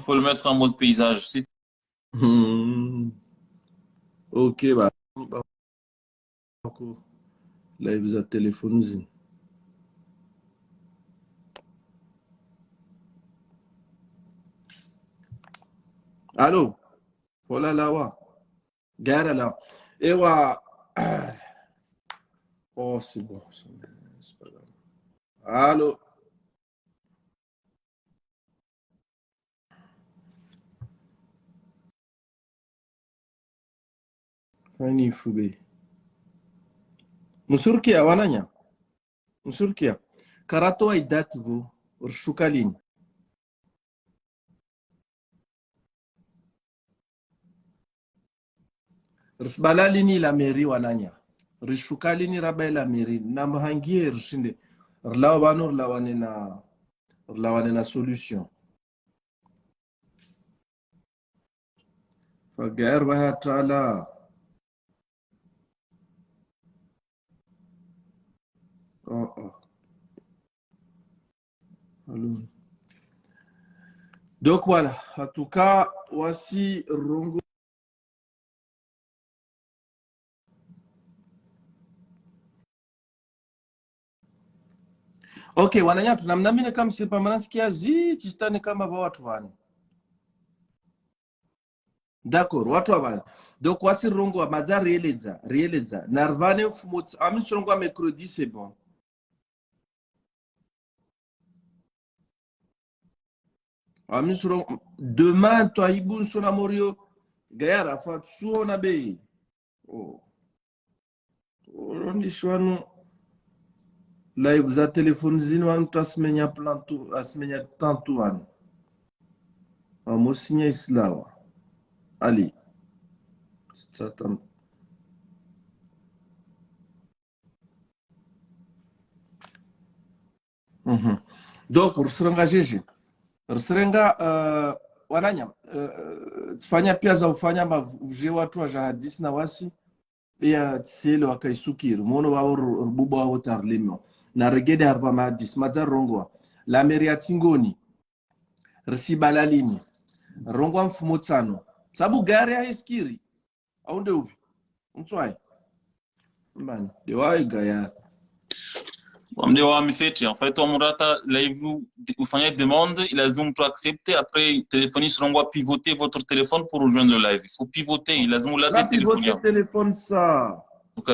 faut le mettre en mode paysage.
Ok, bah. Live à téléphone. Allô? Voilà là. Gare là. Et ouais. Oh, c'est bon. C'est pas grave. Allô? Fani Fube. Musurkia wananya. Musurkia. Karato aidativo. Urshukalin. Risbalalini la meri wananya. Rishukalini rabai la meri. Namhangie rishinde. Rlawanur lawane na solution. فقير بها تعالى Donc voilà, en tout cas, voici Rongo. Okay, wananya tunamnamine kama sipa manasikia chistani kama va watu wani. D'accord, watu wani. Donc voici Rongo maza rieleza. Narvane fumot ami Rongo mercredi c'est bon. Ami Rongo demain toi ibun sona morio gayara fat suona be. Oh. Rondi shwanu live za telefone zinu wanu tasmenya plantu asmenya tantu wanu. Amosinya islawa. Ali. Satan. Donc rusirenga jeje. Rusirenga wananya tfanya pia za ufanya mavuje watu wa jahadisi na wasi ya tsele wakaisukiri mono wao rububa wao tarlimo na regede harva mahadis mazar rongwa la meria tingoni risibalalini rongwa mfumo tsano sabu gari ya iskiri au nde upi mtswai mbani de wai gaya
En fait, on vous faites demande, il a zoom to accepter. Après, téléphoner sur l'endroit pivoter votre téléphone pour rejoindre le live. Il faut pivoter. Il a zoom là
téléphoner. Téléphone ça.
Donc,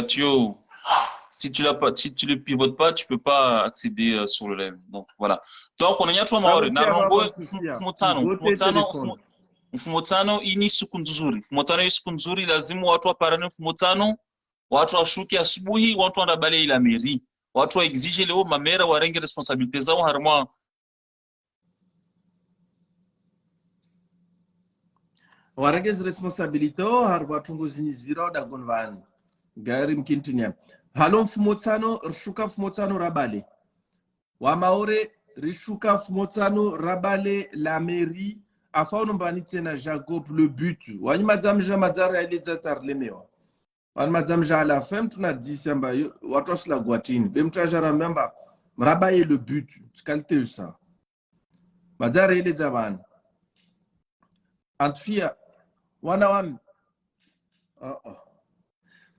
si tu le pivotes pas, tu peux pas accéder sur le live. Donc voilà. Donc on a y'a trois maori. Narongo Fumotano ini sukunzuri. Fumotano ini sukunzuri lazimu watu waparane Fumotano, watu washuki asubuhi, watu wanabale ila meri. Watu wa exige leo mamera warenge responsabilité zao harma
warenge responsabilité har watu zinizvira da gonvani gari mkintinya halon Fumotano rishuka Fumotano rabale wa maore rishuka Fumotano rabale la mairie afauno mbani tena Jacob le but wani madame Jamazara ile zatarlemewa wani madame Jala femme tuna disamba watu wasla guatini bemtrajara memba mrabaye le but scalte ça madara ile zabani antfia wana wami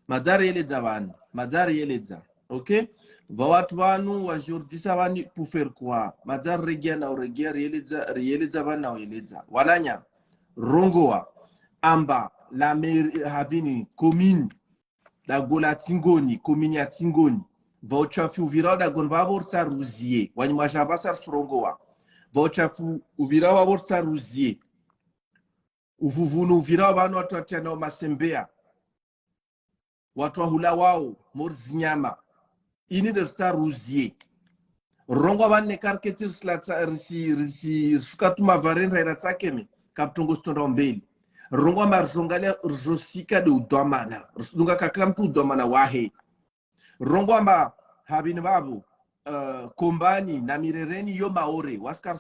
madara ile zabani madara ile za ok va watu wanu wajurdisa wani pour faire quoi madara regia na regia ile zabani na ile za wananya rongoa amba la mairie havini commune da gola tingoni commune ya tingoni va uchafu uvira da gon va borsa ruzie wani majabasa surongoa va uchafu uvira wa borsa ruzie uvuvunu uvira wanu watu atana masembea watu hula wao morzinyama ini de star ruzie rongo banne karketir slata risi shukatuma varenda ira tsakeme kaptongo stonda mbeli rongo marjongalia rjosika de udomana runga kaklam tu udomana wahe rongo amba habini babu kombani na mirereni yo maore waskar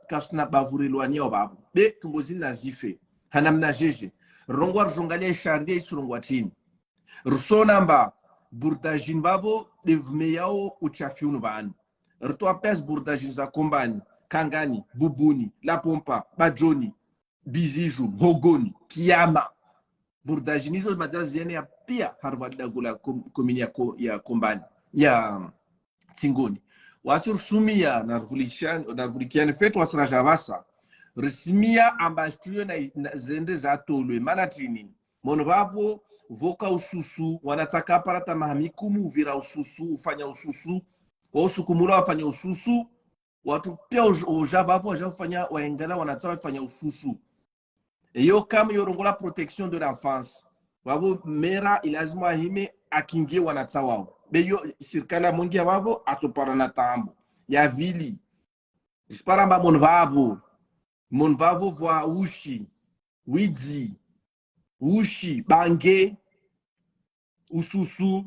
kasna bavurilwani babu be tungozini nazife hanamna jeje rongo rjongalia shardia isurongwatini rusona mba burdajin babo devmeyao uchafiunu bani rto apes burdajin za kombani kangani bubuni la pompa bajoni biziju hogoni kiama burdajinizo madaziene ya pia harvada gula komini ya kombani ya tingoni wasur sumia narvulikiane fetu wasrajavasa rismia ambastuyo na zende za tolwe manatini monobapo voka ususu wanataka parata mahamikumu vira ususu ufanya ususu wa usukumura wafanya ususu watu pia ujavapo wajafanya waengana wanataka wafanya ususu iyo kama yorongola protection de l'enfance wavo mera ilazima hime akingie wanataka wao beyo sirkala mongia wavo atopara na tambo ya vili disparamba monvavo voa ushi widzi ushi bange ususu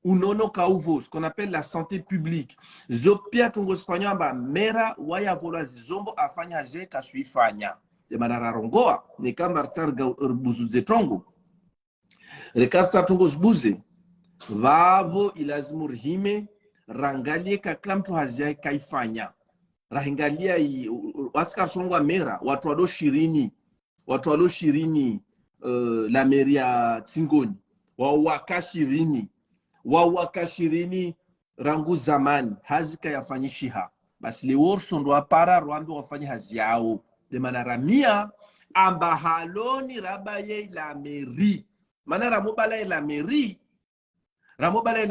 unono kauvo, ce qu'on appelle la santé publique. Zopia tungo spanyamba mera waya vola zombo afanya je kasui fanya. de manararongoa ni kama tsarga urbuzuze tongo rekasta tongo zbuze vavo ilazimu rihime rangalie kakla mtu hazia kaifanya rahingalia waskar songwa mera watu walo shirini la meria Tsingoni wawaka shirini rangu zamani hazika yafanyishiha basi leworso ndo apara rwambe wafanye hazi yao de manaramia amba haloni rabaye la meri mana ramobala la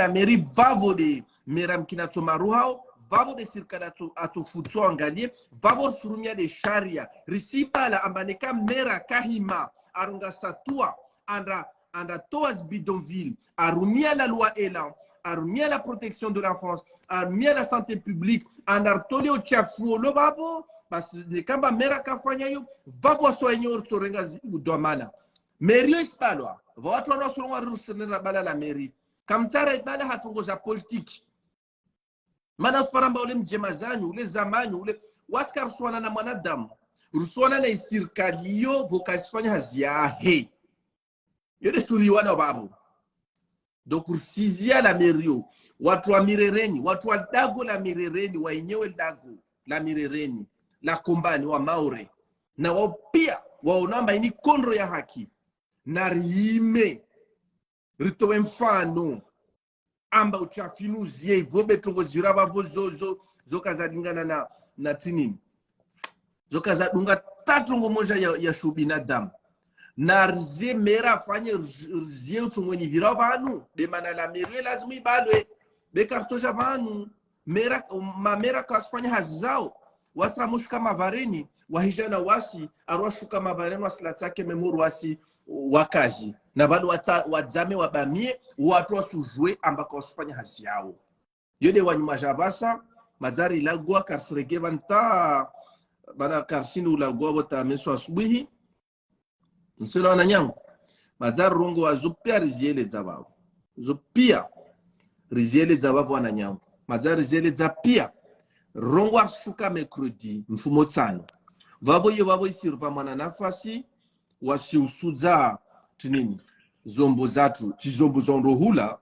meri vavo de meram kinatomaruhao vavo de sirkada atofutso angalie vavo surumia de sharia risibala ambaneka mera kahima arunga satua anda toas bidonville arumia la loi Elan arumia la protection de l'enfance arumia la santé publique andartolio chafu lo babo basi ne kamba mera kafanya yo vavo soenyor sorenga udomana merio ispalwa watu wanaosolwa rusenera bala la meri kamtara ibala hatungoza politiki mana usparamba ule mjemazanyu ule zamanyu ule waska rusuana na mwanadamu rusuana na isirkaliyo vokasifanya haziahe yode sturiwana babu donc rusizia la merio watu wa mirereni watu wa dago la mirereni wa enyewe dago la mirereni la kombani wa maure na wao pia waonamba ini kondro ya haki na rime ritowe mfano amba uchafinuzie vobe tongo ziraba vozozo zoka za dingana na tinini zoka za dunga tatongo moja ya shubina dam na rzie mera fanye rzie utongo ni viraba anu de manala merwe lazima ibalwe be kartoja vanu mera mamera kasfanya hazao wasra mushka mavareni wahijana wasi arwashuka mavareni wasilatake memuru wasi wakazi na bado wadzame wabamie watu wasujwe ambako wasifanya hazi yao yode wanyuma jabasa mazari ilagwa karsirege banta bana karsini ulagwa bota meso asubuhi nselo ananyangu mazari rongo wazupia riziele zababu zupia riziele zababu ananyangu mazari riziele za pia rongo ashuka mekrodi mfumo tsano vavo isirva mwana nafasi wasiusuza tinini zombo zatu tizombo zondohula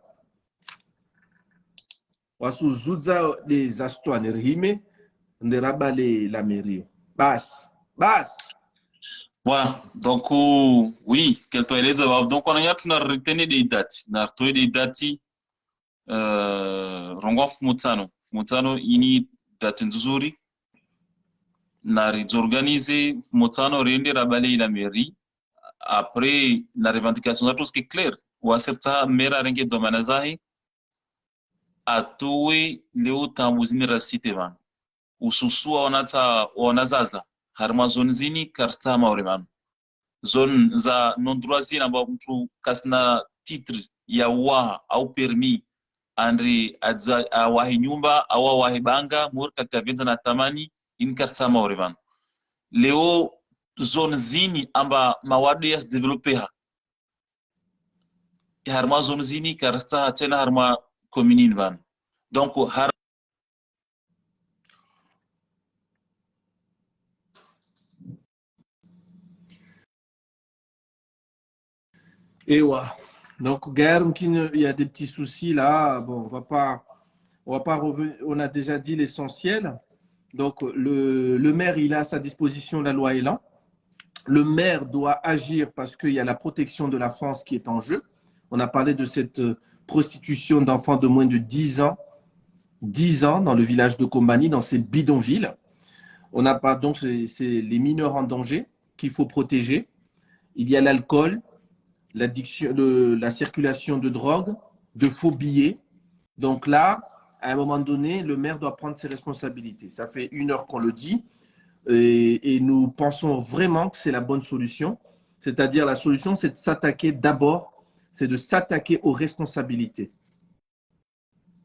wasuzuza des astouane rime nderabale la mairie bas
voilà donc oui quel toi les donc on a tuna retenir des dates na retrouver des dates rongo fumutsano ini date nzuri na réorganiser fumutsano rende rabale la mairie après la revendication tout ce qui est clair ou à certains mera renge domana zahi atowe leo tambuzini rasite van ususua wanazaza harma zone zini karsta mauriman zone za non droit ambao mtu kasna titre ya wa au permis andri awahi nyumba au wahi banga mur katavenza na tamani in karsta mauriman leo zone zini amba mawadu ya developer harma zone zini karsta tena harma commune van donc
et ouais. Donc Guerre, il y a des petits soucis là, bon on va pas revenir, on a déjà dit l'essentiel. Donc le maire il a à sa disposition la loi Elan. Le maire doit agir parce qu'il y a la protection de la France qui est en jeu. On a parlé de cette prostitution d'enfants de moins de 10 ans dans le village de Kombani, dans ces bidonvilles. On n'a pas donc c'est les mineurs en danger qu'il faut protéger. Il y a l'alcool, l'addiction, la circulation de drogue, de faux billets. Donc là, à un moment donné, le maire doit prendre ses responsabilités. Ça fait 1 heure qu'on le dit. Et nous pensons vraiment que c'est la bonne solution. C'est-à-dire la solution, c'est de s'attaquer d'abord, c'est de s'attaquer aux responsabilités.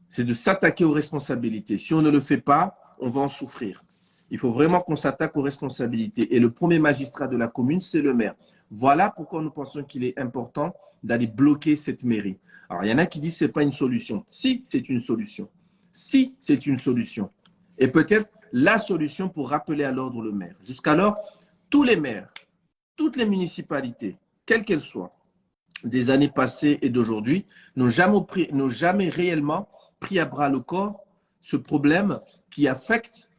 C'est de s'attaquer aux responsabilités. Si on ne le fait pas, on va en souffrir. Il faut vraiment qu'on s'attaque aux responsabilités. Et le premier magistrat de la commune, c'est le maire. Voilà pourquoi nous pensons qu'il est important d'aller bloquer cette mairie. Alors, il y en a qui disent que ce n'est pas une solution. Si, c'est une solution. Si, c'est une solution. Et peut-être la solution pour rappeler à l'ordre le maire. Jusqu'alors, tous les maires, toutes les municipalités, quelles qu'elles soient, des années passées et d'aujourd'hui, n'ont jamais réellement pris à bras le corps ce problème qui infecte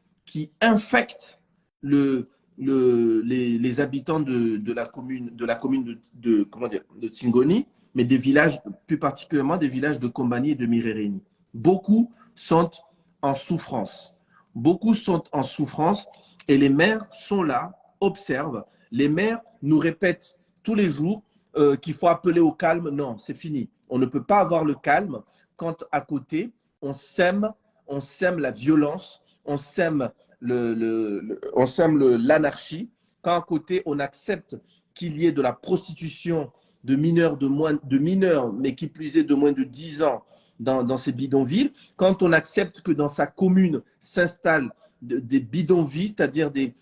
les habitants de la commune de Tsingoni, mais des villages, plus particulièrement des villages de Kombani et de Mirereni. Beaucoup sont en souffrance. Beaucoup sont en souffrance et les maires sont là, observent. Les maires nous répètent tous les jours qu'il faut appeler au calme. Non, c'est fini. On ne peut pas avoir le calme quand à côté, on sème la violence, on sème l'anarchie. Quand à côté, on accepte qu'il y ait de la prostitution de mineurs, mais qui plus est de moins de 10 ans dans ces bidonvilles, quand on accepte que dans sa commune s'installent des bidonvilles, c'est-à-dire des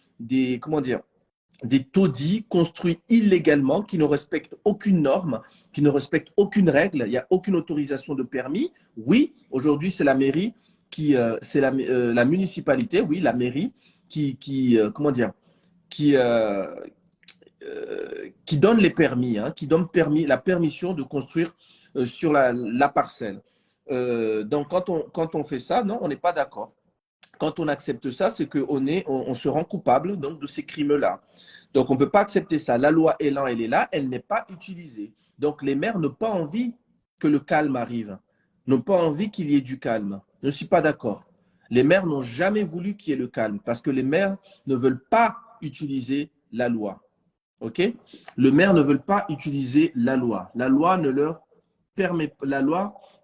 taudis construits illégalement, qui ne respectent aucune norme, qui ne respectent aucune règle, il n'y a aucune autorisation de permis. Oui, aujourd'hui, c'est la mairie, c'est la municipalité, oui, la mairie, qui donne les permis, qui donne la permission de construire sur la parcelle. Donc, quand on fait ça, non, on n'est pas d'accord. Quand on accepte ça, c'est qu'on se rend coupable donc, de ces crimes-là. Donc, on ne peut pas accepter ça. La loi est là, elle est là, elle n'est pas utilisée. Donc, les maires n'ont pas envie que le calme arrive, n'ont pas envie qu'il y ait du calme. Je ne suis pas d'accord. Les maires n'ont jamais voulu qu'il y ait le calme parce que les maires ne veulent pas utiliser la loi. OK? Le maire ne veut pas utiliser la loi. La loi ne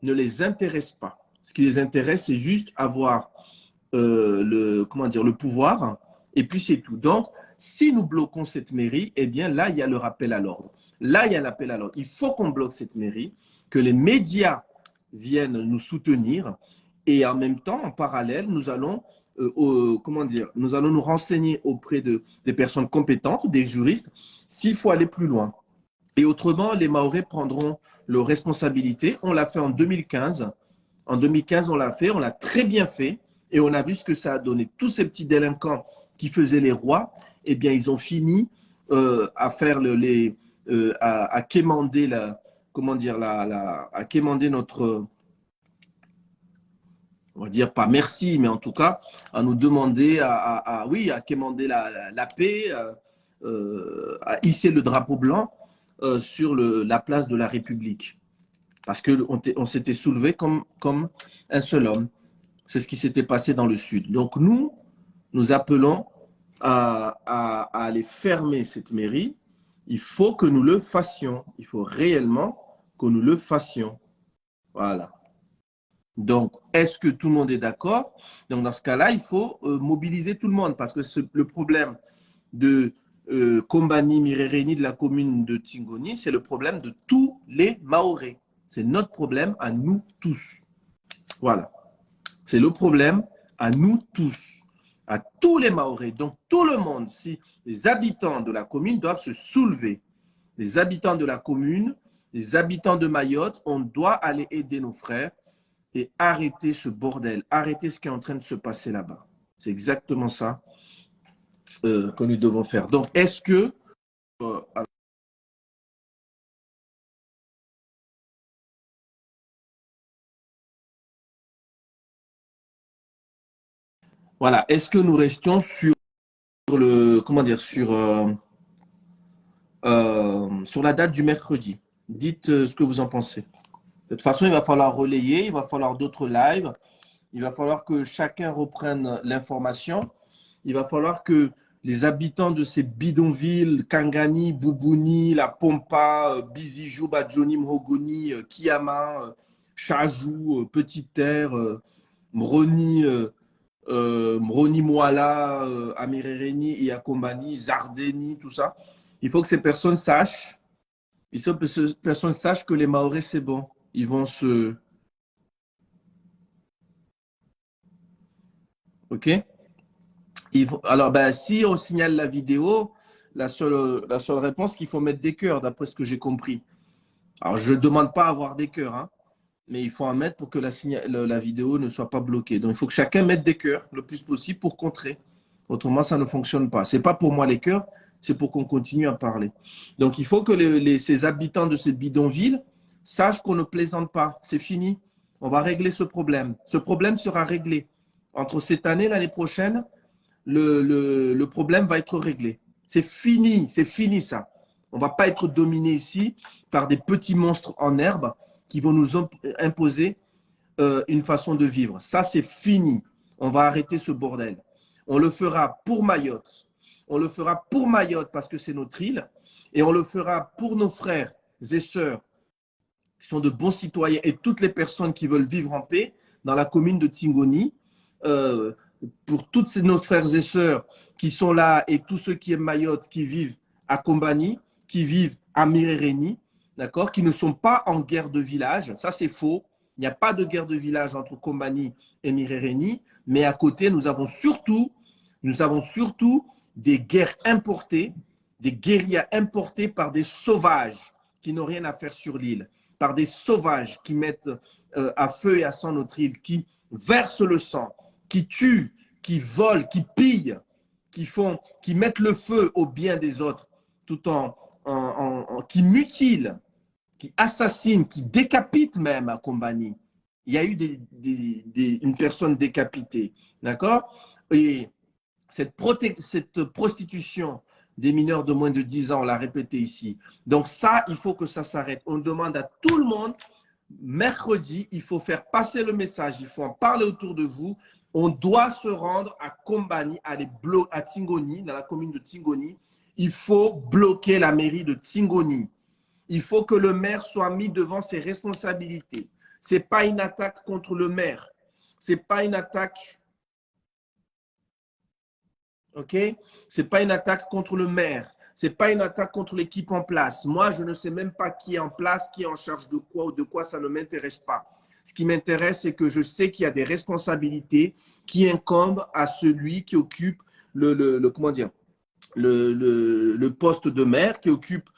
les intéresse pas. Ce qui les intéresse, c'est juste avoir le pouvoir, et puis c'est tout. Donc, si nous bloquons cette mairie, eh bien là, il y a le rappel à l'ordre. Là, il y a l'appel à l'ordre. Il faut qu'on bloque cette mairie, que les médias viennent nous soutenir, et en même temps, en parallèle, nous allons nous renseigner auprès des personnes compétentes, des juristes, s'il faut aller plus loin. Et autrement, les Mahorais prendront leurs responsabilités. On l'a fait en 2015. En 2015, on l'a fait, on l'a très bien fait. Et on a vu ce que ça a donné. Tous ces petits délinquants qui faisaient les rois, eh bien, ils ont fini à faire à quémander à quémander notre, on va dire pas merci, mais en tout cas, à nous demander à quémander la paix, à hisser le drapeau blanc sur la place de la République. Parce qu'on s'était soulevé comme un seul homme. C'est ce qui s'était passé dans le Sud. Donc, nous appelons à aller fermer cette mairie. Il faut que nous le fassions. Il faut réellement que nous le fassions. Voilà. Donc, est-ce que tout le monde est d'accord? Donc, dans ce cas-là, il faut mobiliser tout le monde parce que le problème de Kombani, Mirereni, de la commune de Tsingoni, c'est le problème de tous les Mahorais. C'est notre problème à nous tous. Voilà. C'est le problème à nous tous, à tous les Mahorais. Donc, tout le monde, si les habitants de la commune doivent se soulever, les habitants de la commune, les habitants de Mayotte, on doit aller aider nos frères et arrêter ce bordel, arrêter ce qui est en train de se passer là-bas. C'est exactement ça que nous devons faire. Donc, est-ce que... voilà, est-ce que nous restions sur sur la date du mercredi? Dites ce que vous en pensez. De toute façon, il va falloir relayer, il va falloir d'autres lives, il va falloir que chacun reprenne l'information, il va falloir que les habitants de ces bidonvilles, Kangani, Boubouni, La Pompa, Bizijou, Badjoni, Mhogoni, Kiama, Chajou, Petite Terre, Mroni, Mouala, Amirereni, Iakombani, Zardeni, tout ça. Il faut que ces personnes sachent, que les Mahorais, c'est bon. Ils vont se... OK? Alors, si on signale la vidéo, la seule réponse, qu'il faut mettre des cœurs, d'après ce que j'ai compris. Alors, je ne demande pas à avoir des cœurs, mais il faut en mettre pour que la vidéo ne soit pas bloquée. Donc, il faut que chacun mette des cœurs le plus possible pour contrer. Autrement, ça ne fonctionne pas. Ce n'est pas pour moi les cœurs, c'est pour qu'on continue à parler. Donc, il faut que ces habitants de ces bidonvilles sachent qu'on ne plaisante pas. C'est fini. On va régler ce problème. Ce problème sera réglé. Entre cette année et l'année prochaine, le problème va être réglé. C'est fini ça. On ne va pas être dominé ici par des petits monstres en herbe qui vont nous imposer une façon de vivre. Ça, c'est fini. On va arrêter ce bordel. On le fera pour Mayotte. On le fera pour Mayotte parce que c'est notre île. Et on le fera pour nos frères et sœurs qui sont de bons citoyens et toutes les personnes qui veulent vivre en paix dans la commune de Tingoni. Pour tous nos frères et sœurs qui sont là et tous ceux qui aiment Mayotte, qui vivent à Kombani, qui vivent à Mirereni, d'accord, qui ne sont pas en guerre de village. Ça, c'est faux. Il n'y a pas de guerre de village entre Kombani et Mirereni, mais à côté, nous avons surtout des guerres importées, des guérillas importées par des sauvages qui n'ont rien à faire sur l'île, par des sauvages qui mettent à feu et à sang notre île, qui versent le sang, qui tuent, qui volent, qui pillent, qui mettent le feu au bien des autres, tout qui mutilent, qui assassinent, qui décapitent même à Kombani. Il y a eu une personne décapitée, d'accord? Et cette prostitution des mineurs de moins de 10 ans, on l'a répété ici. Donc ça, il faut que ça s'arrête. On demande à tout le monde, mercredi, il faut faire passer le message, il faut en parler autour de vous. On doit se rendre à Kombani, à Tingoni, dans la commune de Tingoni. Il faut bloquer la mairie de Tingoni. Il faut que le maire soit mis devant ses responsabilités. Ce n'est pas une attaque contre le maire. Ce n'est pas une attaque. OK? Ce n'est pas une attaque contre le maire. Ce n'est pas une attaque contre l'équipe en place. Moi, je ne sais même pas qui est en place, qui est en charge de quoi ou de quoi, ça ne m'intéresse pas. Ce qui m'intéresse, c'est que je sais qu'il y a des responsabilités qui incombent à celui qui occupe comment dire, le poste de maire, qui occupe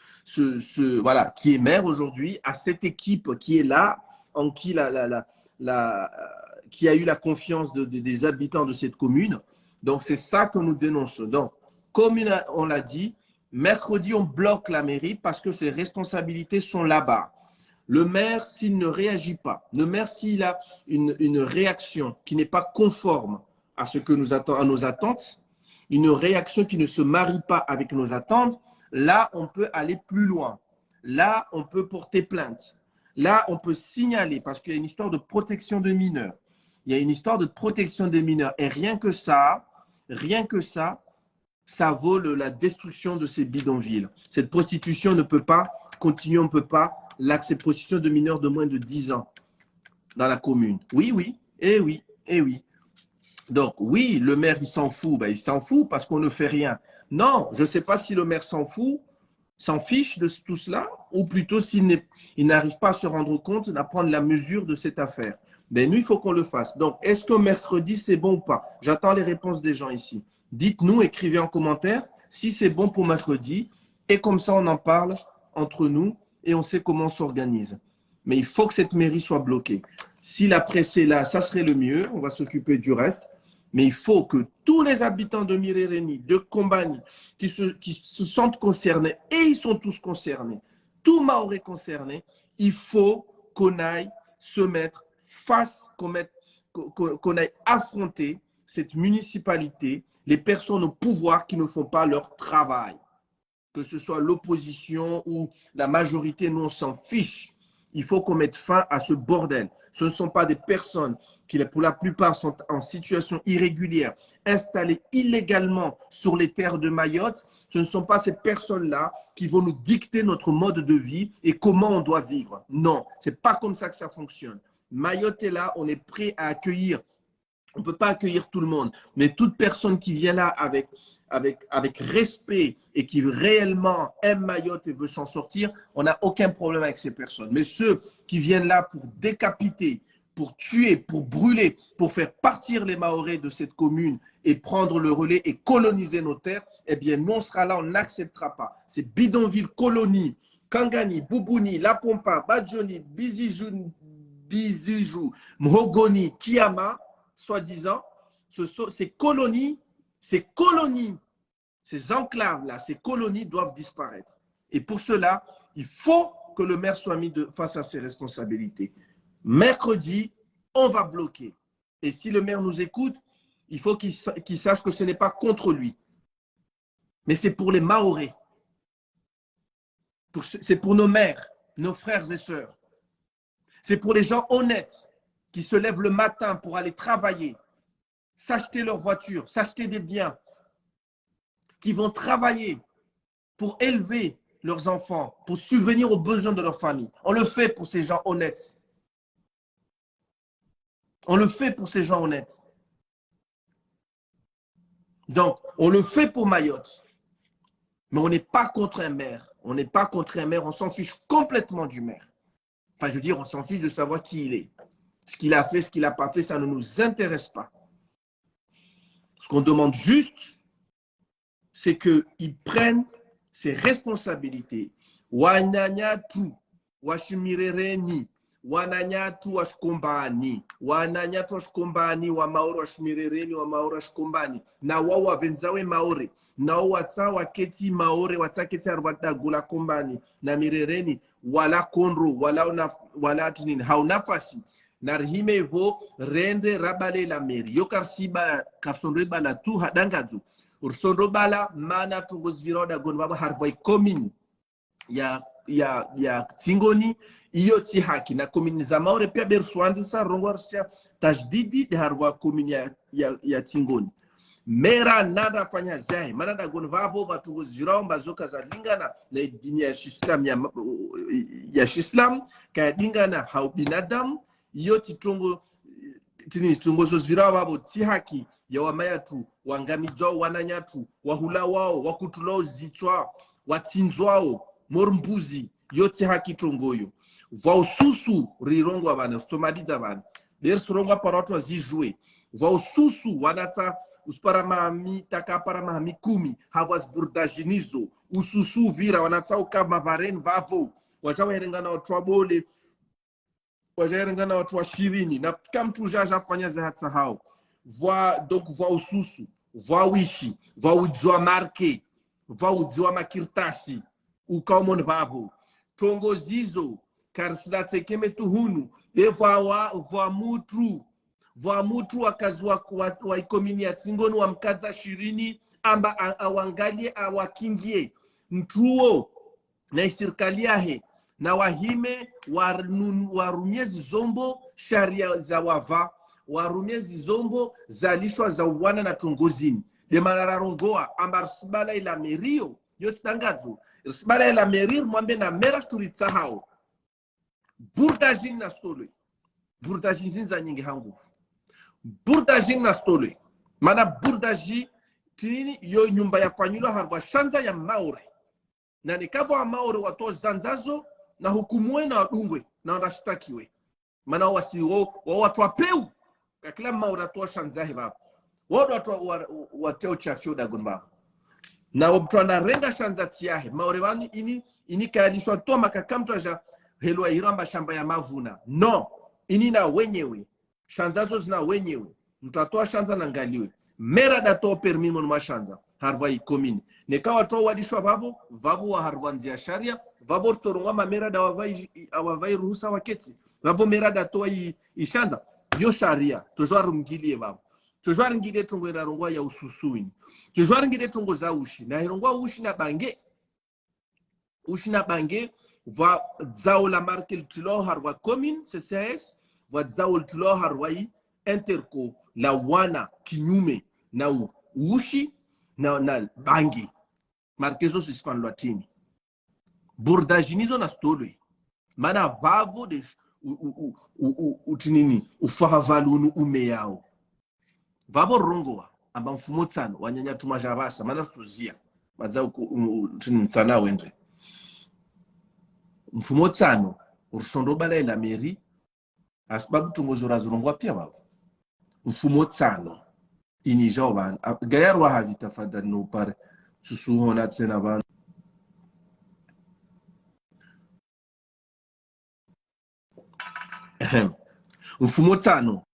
voilà, qui est maire aujourd'hui, à cette équipe qui est là, en qui qui a eu la confiance des habitants de cette commune. Donc, c'est ça que nous dénonçons. Donc, comme on l'a dit, mercredi, on bloque la mairie parce que ses responsabilités sont là-bas. Le maire, s'il ne réagit pas, le maire, s'il a une réaction qui n'est pas conforme à ce que à nos attentes, une réaction qui ne se marie pas avec nos attentes, là, on peut aller plus loin. Là, on peut porter plainte. Là, on peut signaler parce qu'il y a une histoire de protection de mineurs. Il y a une histoire de protection des mineurs. Et rien que ça, ça vaut la destruction de ces bidonvilles. Cette prostitution ne peut pas continuer, on ne peut pas cette prostitution de mineurs de moins de 10 ans dans la commune. Oui, oui, et oui, et oui. Donc, oui, le maire, il s'en fout. Ben, il s'en fout parce qu'on ne fait rien. Non, je ne sais pas si le maire s'en fout, s'en fiche de tout cela, ou plutôt s'il n'arrive pas à se rendre compte, à prendre la mesure de cette affaire. Ben, nous, il faut qu'on le fasse. Donc, est-ce que mercredi, c'est bon ou pas? J'attends les réponses des gens ici. Dites-nous, écrivez en commentaire si c'est bon pour mercredi. Et comme ça, on en parle entre nous et on sait comment on s'organise. Mais il faut que cette mairie soit bloquée. Si la presse est là, ça serait le mieux. On va s'occuper du reste. Mais il faut que tous les habitants de Mirereni, de Kombani, qui se sentent concernés, et ils sont tous concernés, tout Maoré concerné, il faut qu'on aille se mettre face, qu'on aille affronter cette municipalité, les personnes au pouvoir qui ne font pas leur travail. Que ce soit l'opposition ou la majorité, nous on s'en fiche. Il faut qu'on mette fin à ce bordel. Ce ne sont pas des personnes qui, pour la plupart, sont en situation irrégulière, installées illégalement sur les terres de Mayotte. Ce ne sont pas ces personnes-là qui vont nous dicter notre mode de vie et comment on doit vivre. Non, ce n'est pas comme ça que ça fonctionne. Mayotte est là, on est prêt à accueillir. On ne peut pas accueillir tout le monde, mais toute personne qui vient là avec respect et qui réellement aime Mayotte et veut s'en sortir, on n'a aucun problème avec ces personnes. Mais ceux qui viennent là pour décapiter, pour tuer, pour brûler, pour faire partir les Mahorais de cette commune et prendre le relais et coloniser nos terres, eh bien, nous, on sera là, on n'acceptera pas. Ces bidonvilles colonies, Kangani, Boubouni, La Pompa, Badjoni, Bizijou, Mhogoni, Kiama, soi-disant, ces colonies ces enclaves-là, ces colonies doivent disparaître. Et pour cela, il faut que le maire soit mis face à ses responsabilités. Mercredi, on va bloquer. Et si le maire nous écoute, il faut qu'il sache que ce n'est pas contre lui. Mais c'est pour les Mahorais. C'est pour nos mères, nos frères et sœurs. C'est pour les gens honnêtes qui se lèvent le matin pour aller travailler, s'acheter leur voiture, s'acheter des biens, qui vont travailler pour élever leurs enfants, pour subvenir aux besoins de leur famille. On le fait pour ces gens honnêtes. On le fait pour ces gens honnêtes. Donc, on le fait pour Mayotte. Mais on n'est pas contre un maire. On n'est pas contre un maire. On s'en fiche complètement du maire. Enfin, je veux dire, on s'en fiche de savoir qui il est. Ce qu'il a fait, ce qu'il n'a pas fait, ça ne nous intéresse pas. Ce qu'on demande juste, c'est qu'ils prennent ses responsabilités. Wananya tu, washimirereni, wananya tu washkombani, wananya tu washkombani, wa maoro washimirereni, wa maoro washkombani, na wao wavenzawe maore, na wao wata waketi maore, wata keti arwada gula kombani, na mirereni, wala konro, wala tunini, haunafasi. Narhime hivyo rende rabale la meri. Yokar siba karsonre bala tu hadangazu. Ursonro bala mana tungozvira da gonbaba harvai komini ya tingoni iyo ti haki na komini za maore pia berswandisa rongwarsha tajdidi de harva komini ya tingoni. Mera nada fanya zahe mana da gonbabo batungozvira mbazoka za lingana na dini ya Islam ya Islam kaya lingana haubinadamu iyo titongo zozvira vavo tihaki ya wamayatu wangamidzwao wananyatu wahula wao wakutulao zitswa watsinzwao mormbuzi yo tihaki tongoyo vaususu rirongwa vana stomadidza vana bersirongwa paratu wazijue vaususu wanatsa uspara mahami takapara mahami 10 havas burdajinizo ususu vira wanatsa ukama varen vavo wachawaerengana watwabole wajaerengana watu wa 20 na kama mtu jafanya hata hao donc voa ususu voa wishi voa udzwa marke voa udzwa makirtasi ukaumon babo tongo zizo karsida tekeme tuhunu de voa mutu akazwa wa ikomini ya tsingoni wa mkaza 20 amba awangalie awakingie mtuo na serikali yahe na wahime warumie zombo sharia za wava warumie zombo zalishwa za uwana na tongozini de marararongoa ambar sibala ila merio yotangazo sibala ila merir mwambe na mera turitsa hao burdajin na stole burdajin zinza nyingi hangu burdajin na stole mana burdaji tinini yo nyumba ya fanyulo harwa shanza ya maore na nikavo wa maore watu zanzazo na hukumwe na wadungwe na wanashtakiwe maana watu wapeu kila maore watu shanzahi baba watu wateo chafio dagon baba na wabtu anarenga shanzati yahe maore wani ini kayalishwa toa makakamtu aja helwa hiramba shamba ya mavuna no ini na wenyewe shanzazo zina wenyewe mtatoa shanza na ngaliwe mera dato permis mon mashanza harvai komini nekawa to wadishwa vavo wa harvanzia sharia vavo torongwa mamera da wavai ruhusa waketi vavo mera dato ishanza yo sharia tojwa rungilie vavo tojwa rungilie tongo ira rongwa ya ususuini tojwa rungilie tongo za ushi na rongwa ushi na bange va zao la marque tilo harva commune CCS va zao tilo harvai interco la wana kinyume na ushi na bangi markezo sisfan latini burdajinizo na stolwe mana vavo de utinini ufahavalunu ume yao vavo rongowa amba mfumo tsano wanyanya tumajabasa mana stozia mazao tsana wendre mfumo tsano urusondo bala ila meri asbabu tungozora zurongwa pia vavo mfumo tsano ini jovan gayar wa havi tafadhali no pare susuhona tena van mfumo tano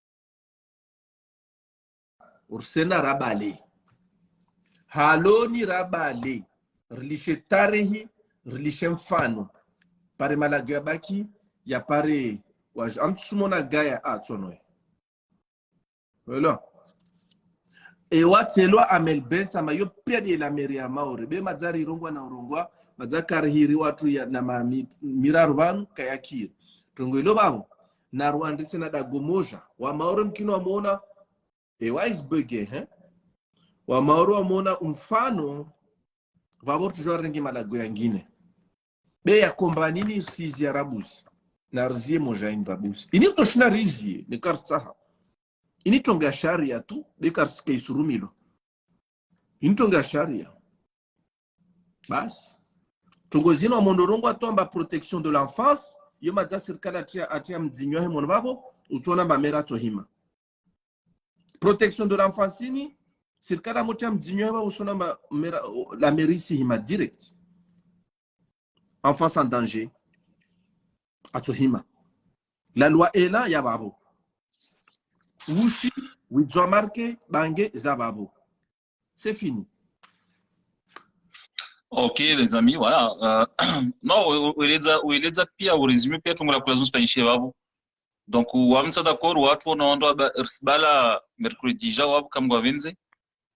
ursena rabale haloni rabale rilishe tarehi rilishe mfano pare malagya baki ya pare waj amtsumona gaya atsonoe voilà e watselwa amel bensa mayo pedi la meria maori be mazari rongwa na urongwa mazakari hiri watu ya na miraru kayakir tungo ilo babo na rwandisi na dagomoja wa maori mkino wamuona e weisberge wa maori wamuona mfano vabor tujua rengi malago yangine be ya kombanini sizi ya rabusi na rzie moja in babusi ini toshina rizie ni karsaha ini tonga sharia tu be karske isurumilo ini tonga sharia bas tungozino mondorongo atomba protection de l'enfance yo maza serikali atia mdzinyo he mono babo utona bamera tohima protection de l'enfance ni serikali amotia mdzinyo babo usona mera la merisi hima direct enfance en danger atohima la loi est là ya babo ushi widzwa marke bange za babo c'est fini.
Ok, les amis, voilà. Non, ueleza pia uresume pia tungu la kulazun spanishe wabu. Donc, wamsa d'accord, watu wanaondo bala mercredi ja wabu kamgwa venze.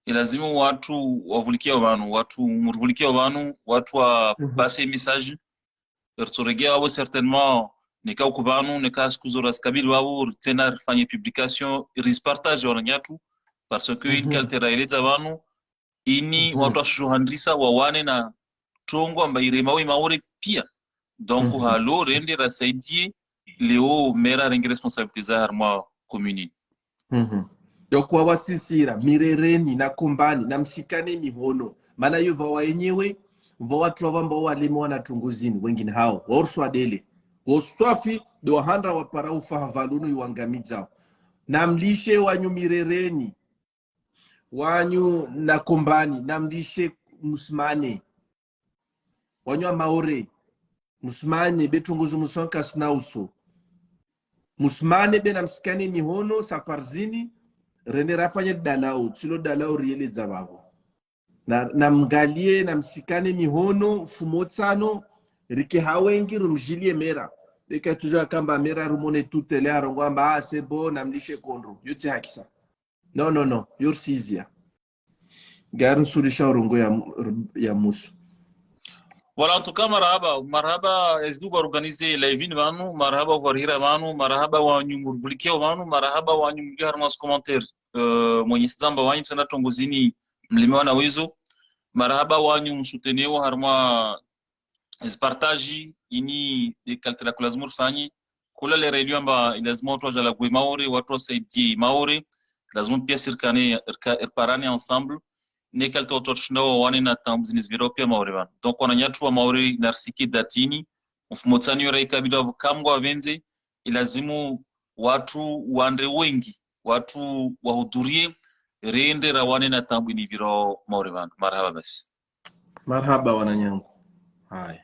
Ilazimu watu wavulikia wanu, watu murvulikia wanu, watu wa passer message. Ertoregia wabu certainement nika ukubanu, nika skuzora skabil wabu, tena rifanye publication, rispartage wananyatu, parce que in kaltera ileza wanu, ini watu washuhandrisa wawane na tongo amba iremawe maore pia donc halo rende rasaidie leo mera rengi responsabilité za harma commune
donc wawasisira mirereni na kumbani na msikane mihono maana hiyo vawa yenyewe watu ambao walimu wanatunguzini wengine hao waorswa dele waswafi do handra wa paraufa havalunu yuangamiza na mlishe wanyu mirereni wanyu na kumbani na mlishe musmane wanyu maore musmane betunguzu musonka snauso musmane be na msikane mihono saparzini rene rafanye dalau tsilo dalau riele zababo na mgalie na msikane mihono fumotsano rike hawengi rumjilie mera beka tuja kamba mera rumone tutele arongwamba c'est bon na mlishe kondro yote hakisa non yorsizia garin sulisha urongo ya musu.
Voilà, en tout cas, marhaba, est-ce que vous organisez live vanu, marhaba varhira vanu, marhaba wanyu murvulikia vanu, marhaba wanyu mliha harmas commentaire mwenye stamba wanyu sana tongozini mlimewa na wezo, marhaba wanyu msuteneo harma partage ini de kaltera kulazmur fanyi kula le radio amba ilazima watu wajala gwe maore watu wasaidie maore lazima pia sirkane irparane ensemble nekal to shno wani na tamzini Europea maore van donc on anyatu wa maore narsiki datini mfumotsani yora ikabida vukamgwa venze ilazimu watu wande wengi watu wahudhurie rende rawane na tambini viro maore van marhaba basi
marhaba wananyangu hai